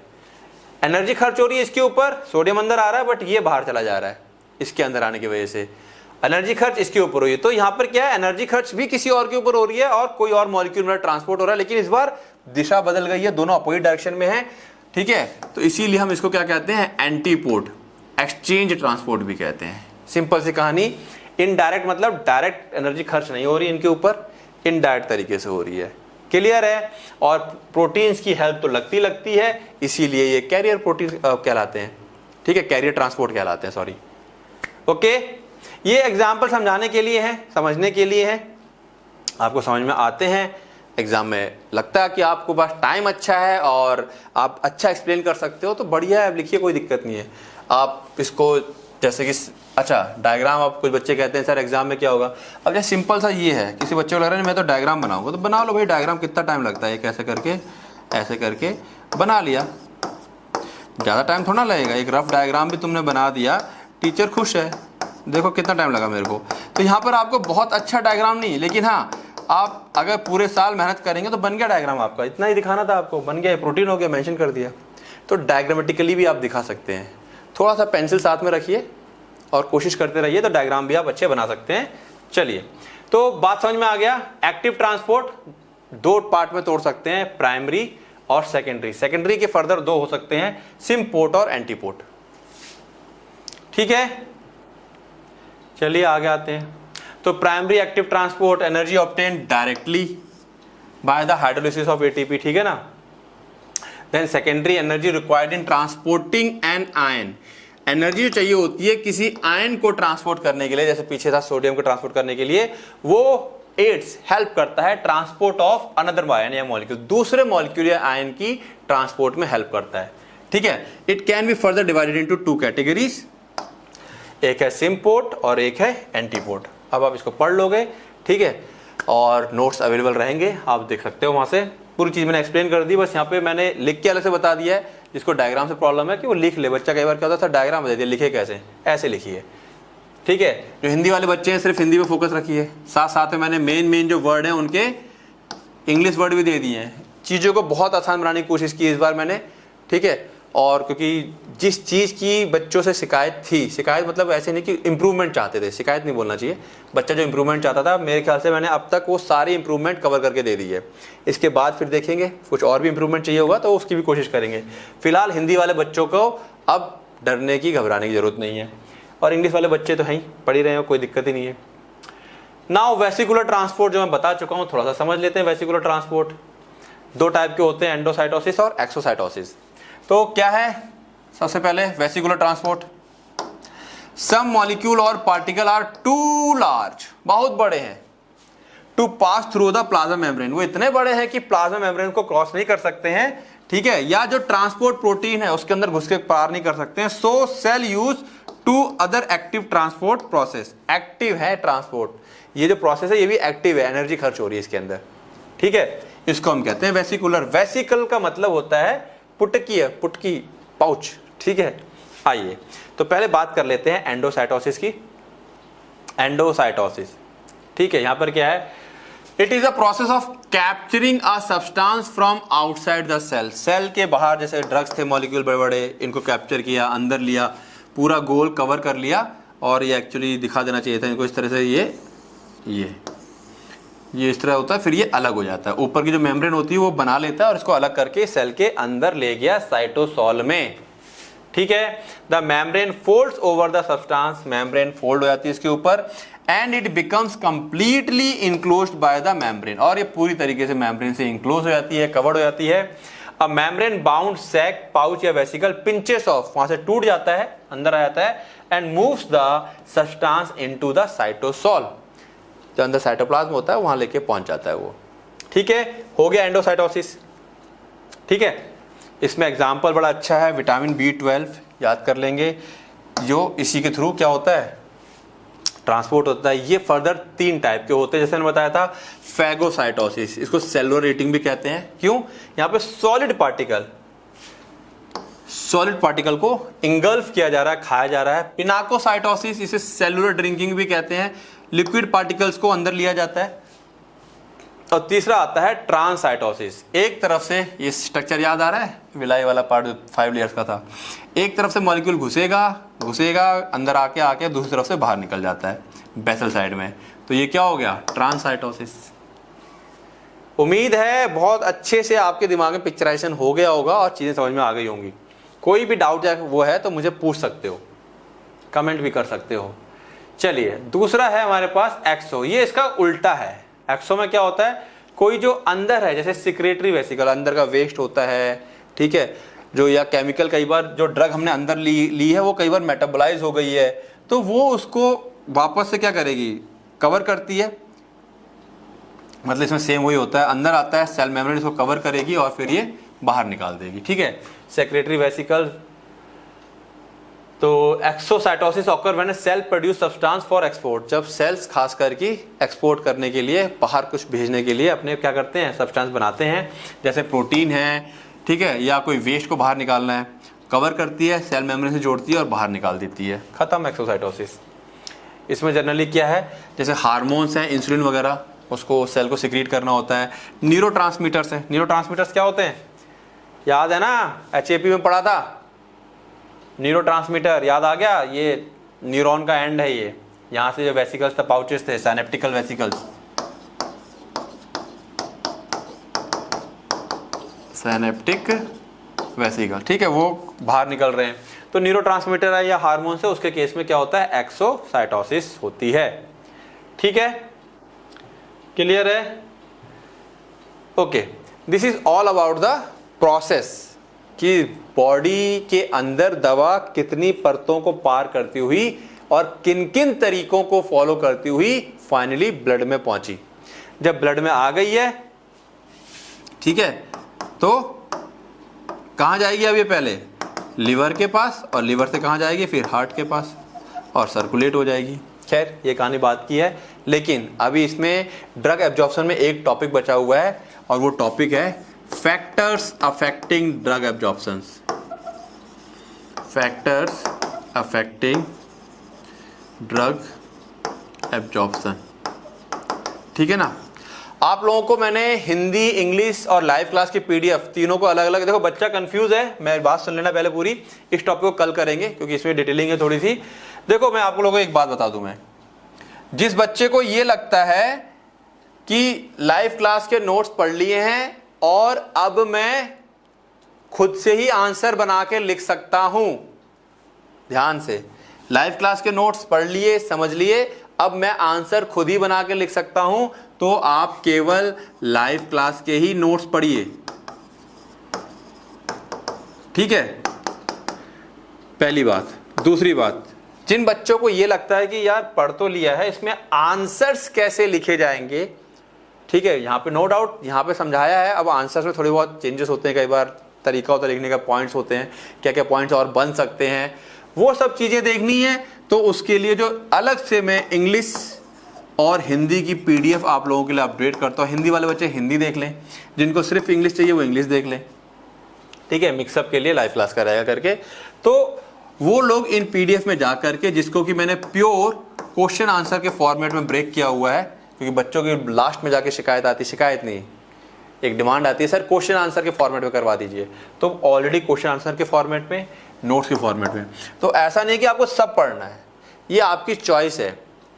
एनर्जी खर्च हो रही है इसके ऊपर, सोडियम अंदर आ रहा है बट ये बाहर चला जा रहा है इसके अंदर आने की वजह से। एनर्जी खर्च इसके ऊपर हुई है, तो यहां पर क्या है, एनर्जी खर्च भी किसी और के ऊपर हो रही है और कोई और मॉलिक्यूल में ट्रांसपोर्ट हो रहा है, लेकिन इस बार दिशा बदल गई है, दोनों अपोजिट डायरेक्शन में है। ठीक है, तो इसीलिए हम इसको क्या कहते हैं, एंटीपोड, एक्सचेंज ट्रांसपोर्ट भी कहते हैं। सिंपल सी कहानी, इनडायरेक्ट मतलब डायरेक्ट एनर्जी खर्च नहीं हो रही इनके ऊपर, इनडायरेक्ट तरीके से हो रही है। क्लियर है। और प्रोटीन्स की हेल्प तो लगती है, इसीलिए ये कैरियर प्रोटीन कहलाते हैं। ठीक है, कैरियर ट्रांसपोर्ट कहलाते हैं, सॉरी। ओके, ये एग्जाम्पल समझाने के लिए है, समझने के लिए है, आपको समझ में आते हैं, एग्जाम में लगता है कि आपको पास टाइम अच्छा है और आप अच्छा एक्सप्लेन कर सकते हो तो बढ़िया है, लिखिए, कोई दिक्कत नहीं है। आप इसको जैसे कि अच्छा डायग्राम, आप कुछ बच्चे कहते हैं सर एग्जाम में क्या होगा, अब जैसे सिंपल सा ये है, किसी बच्चे को लग रहा है मैं तो डायग्राम बनाऊंगा, तो बना लो भाई, डायग्राम कितना टाइम लगता है, कैसे करके ऐसे करके बना लिया, ज़्यादा टाइम थोड़ा लगेगा। एक रफ डायग्राम भी तुमने बना दिया, टीचर खुश है, देखो कितना टाइम लगा मेरे को। तो यहाँ पर आपको बहुत अच्छा डायग्राम नहीं, लेकिन हाँ आप अगर पूरे साल मेहनत करेंगे तो बन गया डायग्राम आपका, इतना ही दिखाना था आपको, बन गया, प्रोटीन हो गया, मेंशन कर दिया। तो डायग्रामेटिकली भी आप दिखा सकते हैं, थोड़ा सा पेंसिल साथ में रखिए और कोशिश करते रहिए तो डायग्राम भी आप अच्छे बना सकते हैं। चलिए, तो बात समझ में आ गया। एक्टिव ट्रांसपोर्ट दो पार्ट में तोड़ सकते हैं, प्राइमरी और सेकेंडरी। सेकेंडरी के फर्दर दो हो सकते हैं, सिम्पोर्ट और एंटीपोर्ट। ठीक है, चलिए आगे आते हैं। तो primary active transport, energy obtained directly by the hydrolysis of ATP, ठीक है ना। Then secondary, energy required in transporting an ion. Energy जो चाहिए होती है किसी आयन को ट्रांसपोर्ट करने के लिए, जैसे पीछे था सोडियम को ट्रांसपोर्ट करने के लिए, वो एड्स हेल्प करता है ट्रांसपोर्ट ऑफ अनदर आयन या मॉलिक्यूल, दूसरे मॉलिक्यूल या आयन की ट्रांसपोर्ट में हेल्प करता है। ठीक है, it can be further divided into two categories, एक है सिम्पोर्ट और एक है एंटीपोर्ट। अब आप इसको पढ़ लोगे, ठीक है, और नोट्स अवेलेबल रहेंगे, आप देख सकते हो वहां से। पूरी चीज मैंने एक्सप्लेन कर दी, बस यहाँ पे मैंने लिख के अलग से बता दिया है। जिसको डायग्राम से प्रॉब्लम है कि वो लिख ले, बच्चा कई बार क्या होता है डायग्राम दे दिया, लिखे कैसे, ऐसे लिखिए। ठीक है, जो हिंदी वाले बच्चे हैं सिर्फ हिंदी पे फोकस रखिए, साथ साथ में मैंने मेन जो वर्ड हैं उनके इंग्लिश वर्ड भी दे दिए हैं। चीज़ों को बहुत आसान बनाने की कोशिश की इस बार मैंने, ठीक है। और क्योंकि जिस चीज़ की बच्चों से शिकायत थी, शिकायत मतलब ऐसे नहीं कि इम्प्रूवमेंट चाहते थे, शिकायत नहीं बोलना चाहिए, बच्चा जो इम्प्रूवमेंट चाहता था, मेरे ख्याल से मैंने अब तक वो सारी इम्प्रूवमेंट कवर करके दे दी है। इसके बाद फिर देखेंगे कुछ और भी इम्प्रूवमेंट चाहिए होगा तो उसकी भी कोशिश करेंगे। फिलहाल हिंदी वाले बच्चों को अब डरने की, घबराने की जरूरत नहीं है, और इंग्लिश वाले बच्चे तो हैं ही, पढ़ ही रहे हो, कोई दिक्कत ही नहीं है। नाउ वेसिकुलर ट्रांसपोर्ट जो मैं बता चुका हूँ, थोड़ा सा समझ लेते हैं। वेसिकुलर ट्रांसपोर्ट दो टाइप के होते हैं, एंडोसाइटोसिस और एक्सोसाइटोसिस। तो क्या है सबसे पहले वेसिकुलर ट्रांसपोर्ट, सम मॉलिक्यूल और पार्टिकल आर टू लार्ज, बहुत बड़े हैं, to pass through the plasma membrane, वो इतने बड़े हैं कि प्लाज्मा मेम्ब्रेन को क्रॉस नहीं कर सकते हैं, ठीक है, या जो ट्रांसपोर्ट प्रोटीन है उसके अंदर घुस के पार नहीं कर सकते हैं। So cell use to other active transport process, active है ट्रांसपोर्ट, ये जो प्रोसेस है ये भी एक्टिव है, एनर्जी खर्च हो रही है इसके अंदर, ठीक है, इसको हम कहते हैं वेसिकुलर। वेसिकल का मतलब होता है पुटकी, पुटकी, पाउच, ठीक है। आइए तो पहले बात कर लेते हैं एंडोसाइटोसिस की। एंडोसाइटोसिस, ठीक है, यहां पर क्या है, it is a process of capturing a substance from outside the cell, cell के बाहर, जैसे ड्रग्स थे मॉलिक्यूल बड़े बड़े, इनको कैप्चर किया, अंदर लिया, पूरा गोल कवर कर लिया, और ये एक्चुअली दिखा देना चाहिए था इनको इस तरह से, ये इस तरह होता है, फिर ये अलग हो जाता है, ऊपर की जो मेम्ब्रेन होती है वो बना लेता है और इसको अलग करके सेल के अंदर ले गया साइटोसॉल में, ठीक है। The membrane folds over the substance, membrane fold हो जाती है इसके ऊपर, and it becomes completely enclosed by the membrane, और ये पूरी तरीके से मेम्ब्रेन से इनक्लोज हो जाती है, कवर्ड हो जाती है। A membrane bound sac, pouch या वेसिकल पिंचेस ऑफ, वहां से टूट जाता है, अंदर आ जाता है, and moves the substance into the cytosol, जो अंदर साइटोप्लाज्म होता है वहां लेके पहुंच जाता है वो, ठीक है। हो गया एंडोसाइटोसिस, ठीक है। इसमें एग्जाम्पल बड़ा अच्छा है, विटामिन B12 याद कर लेंगे, जो इसी के थ्रू क्या होता है, ट्रांसपोर्ट होता है। ये फर्दर 3 टाइप के होते हैं, जैसे मैंने बताया था फैगोसाइटोसिस, इसको सेलुलर ईटिंग भी कहते हैं। क्यों, यहाँ पे सॉलिड पार्टिकल को इंगल्फ किया जा रहा है, खाया जा रहा है। पिनाकोसाइटोसिस, इसे सेलुलर ड्रिंकिंग भी कहते हैं, लिक्विड पार्टिकल्स को अंदर लिया जाता है। और तीसरा आता है ट्रांसाइटोसिस, एक तरफ से, ये स्ट्रक्चर याद आ रहा है, विलाई वाला पार्ट जो 5 लेयर्स का था, एक तरफ से मॉलिक्यूल घुसेगा अंदर आके दूसरी तरफ से बाहर निकल जाता है बेसल साइड में, तो ये क्या हो गया, ट्रांसाइटोसिस। उम्मीद है बहुत अच्छे से आपके दिमाग में पिक्चराइजेशन हो गया होगा और चीजें समझ में आ गई होंगी। कोई भी डाउट वो है तो मुझे पूछ सकते हो, कमेंट भी कर सकते हो। चलिए दूसरा है हमारे पास एक्सो, ये इसका उल्टा है। एक्सो में क्या होता है, कोई जो अंदर है, जैसे सिक्रेटरी वेसिकल, अंदर का वेस्ट होता है, ठीक है, जो या केमिकल, कई बार जो ड्रग हमने अंदर ली है वो कई बार मेटाबोलाइज हो गई है, तो वो उसको वापस से क्या करेगी, कवर करती है, मतलब इसमें सेम वही होता है, अंदर आता है, सेल मेम्ब्रेन इसको कवर करेगी और फिर ये बाहर निकाल देगी, ठीक है, सेक्रेटरी वेसिकल। तो exocytosis occur when cell produce substance for export, जब सेल्स खास करके एक्सपोर्ट करने के लिए, बाहर कुछ भेजने के लिए अपने क्या करते हैं, सब्सटेंस बनाते हैं, जैसे प्रोटीन है, ठीक है, या कोई वेस्ट को बाहर निकालना है, कवर करती है, सेल मेम्ब्रेन से जोड़ती है और बाहर निकाल देती है, खत्म एक्सोसाइटोसिस। इसमें जनरली क्या है, जैसे हार्मोन्स हैं, इंसुलिन वगैरह, उसको सेल को सिक्रीट करना होता है। न्यूरोट्रांसमीटर्स हैं, न्यूरोट्रांसमीटर्स क्या होते हैं, याद है ना, HAP में पढ़ा था, न्यूरोट्रांसमीटर याद आ गया, ये न्यूरॉन का एंड है, ये यहां से जो वेसिकल्स थे, पाउचेस थे, साइनेप्टिकल वेसिकल्स, साइनेप्टिक वेसिकल, ठीक है, वो बाहर निकल रहे हैं, तो न्यूरोट्रांसमीटर है या हार्मोन से, उसके केस में क्या होता है, एक्सोसाइटोसिस होती है, ठीक है, क्लियर है, okay. This is all about the process कि बॉडी के अंदर दवा कितनी परतों को पार करती हुई और किन किन तरीकों को फॉलो करती हुई फाइनली ब्लड में पहुंची। जब ब्लड में आ गई है, ठीक है, तो कहाँ जाएगी अब ये? पहले लिवर के पास, और लिवर से कहाँ जाएगी? फिर हार्ट के पास, और सर्कुलेट हो जाएगी। खैर ये कहानी बात की है, लेकिन अभी इसमें ड्रग एब्जॉर्प्शन में एक टॉपिक बचा हुआ है, और वो टॉपिक है factors affecting drug absorptions. Factors affecting drug absorption, ठीक है ना। आप लोगों को मैंने हिंदी, इंग्लिश और लाइव क्लास की पीडीएफ तीनों को अलग अलग, देखो बच्चा कंफ्यूज है, मैं बात सुन लेना पहले पूरी, इस टॉपिक को कल करेंगे क्योंकि इसमें डिटेलिंग है थोड़ी सी। देखो मैं आप लोगों को एक बात बता दूं, मैं जिस बच्चे को ये लगता है कि लाइव क्लास के नोट्स पढ़ लिए हैं और अब मैं खुद से ही आंसर बना के लिख सकता हूं, ध्यान से, लाइव क्लास के नोट्स पढ़ लिए, समझ लिए, अब मैं आंसर खुद ही बना के लिख सकता हूं, तो आप केवल लाइव क्लास के ही नोट्स पढ़िए, ठीक है, पहली बात। दूसरी बात, जिन बच्चों को यह लगता है कि यार पढ़ तो लिया है, इसमें आंसर्स कैसे लिखे जाएंगे, ठीक है, यहां पे नो डाउट यहां पे समझाया है, अब आंसर्स में थोड़े बहुत चेंजेस होते हैं, कई बार तरीका होता है लिखने का, पॉइंट्स होते हैं, क्या क्या पॉइंट्स और बन सकते हैं, वो सब चीजें देखनी है। तो उसके लिए जो अलग से मैं इंग्लिश और हिंदी की पीडीएफ आप लोगों के लिए अपडेट करता हूँ, हिंदी वाले बच्चे हिंदी देख लें, जिनको सिर्फ इंग्लिश चाहिए वो इंग्लिश देख लें, ठीक है, मिक्सअप के लिए लाइव क्लास का रहेगा करके। तो वो लोग इन पीडीएफ में जा करके, जिसको कि मैंने प्योर क्वेश्चन आंसर के फॉर्मेट में ब्रेक किया हुआ है, क्योंकि बच्चों की लास्ट में जाके शिकायत आती, शिकायत नहीं, एक डिमांड आती है, सर क्वेश्चन आंसर के फॉर्मेट में करवा दीजिए, तो ऑलरेडी क्वेश्चन आंसर के फॉर्मेट में, नोट्स के फॉर्मेट में। तो ऐसा नहीं कि आपको सब पढ़ना है, ये आपकी चॉइस है,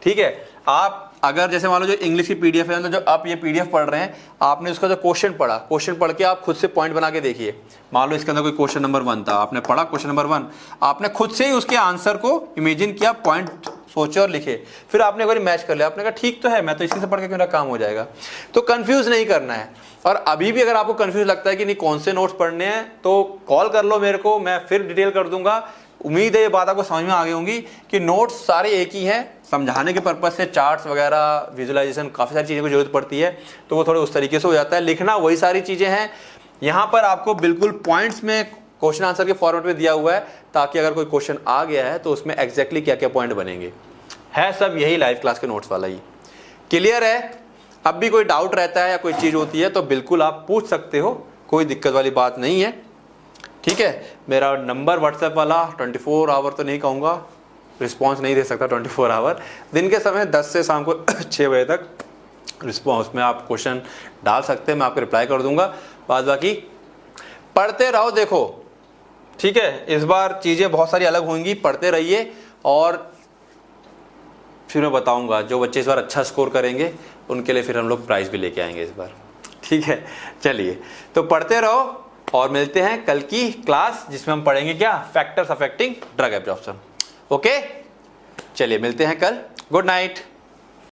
ठीक है। आप अगर जैसे मान लो जो इंग्लिश की पीडीएफ है, तो जो आप ये पीडीएफ पढ़ रहे हैं, आपने उसका जो क्वेश्चन पढ़ा, क्वेश्चन पढ़ के आप खुद से पॉइंट बना के देखिए। मान लो इसके अंदर कोई क्वेश्चन नंबर 1 था, आपने पढ़ा क्वेश्चन नंबर 1, आपने खुद से ही उसके आंसर को इमेजिन किया, पॉइंट सोचे और लिखे, फिर आपने एक बार मैच कर लिया, आपने कहा ठीक तो है, मैं तो इसी से पढ़ के मेरा काम हो जाएगा। तो कंफ्यूज नहीं करना है। और अभी भी अगर आपको कंफ्यूज लगता है कि नहीं कौन से नोट्स पढ़ने हैं, तो कॉल कर लो मेरे को, मैं फिर डिटेल कर दूंगा। उम्मीद है ये बात आपको समझ में आ गई होंगी कि नोट्स सारे एक ही हैं, समझाने के पर्पज से चार्ट्स वगैरह, विजुअलाइजेशन, काफ़ी सारी चीज़ों की जरूरत पड़ती है, तो वो थोड़े उस तरीके से हो जाता है। लिखना वही सारी चीज़ें हैं, यहाँ पर आपको बिल्कुल पॉइंट्स में क्वेश्चन आंसर के फॉर्मेट में दिया हुआ है, ताकि अगर कोई क्वेश्चन आ गया है तो उसमें एग्जैक्टली क्या क्या पॉइंट बनेंगे, है सब यही लाइव क्लास के नोट्स वाला ही। क्लियर है? अब भी कोई डाउट रहता है या कोई चीज़ होती है तो बिल्कुल आप पूछ सकते हो, कोई दिक्कत वाली बात नहीं है, ठीक है। मेरा नंबर व्हाट्सएप वाला 24 आवर तो नहीं कहूँगा, रिस्पांस नहीं दे सकता 24 आवर, दिन के समय 10 से शाम को 6 बजे तक रिस्पांस में आप क्वेश्चन डाल सकते हैं, मैं आपको रिप्लाई कर दूंगा। बाद बाकी पढ़ते रहो, देखो ठीक है, इस बार चीज़ें बहुत सारी अलग होंगी, पढ़ते रहिए, और फिर मैं बताऊंगा जो बच्चे इस बार अच्छा स्कोर करेंगे उनके लिए फिर हम लोग प्राइज़ भी लेके आएंगे इस बार, ठीक है। चलिए, तो पढ़ते रहो और मिलते हैं कल की क्लास, जिसमें हम पढ़ेंगे क्या, factors affecting drug absorption. Okay, चलिए मिलते हैं कल, गुड नाइट।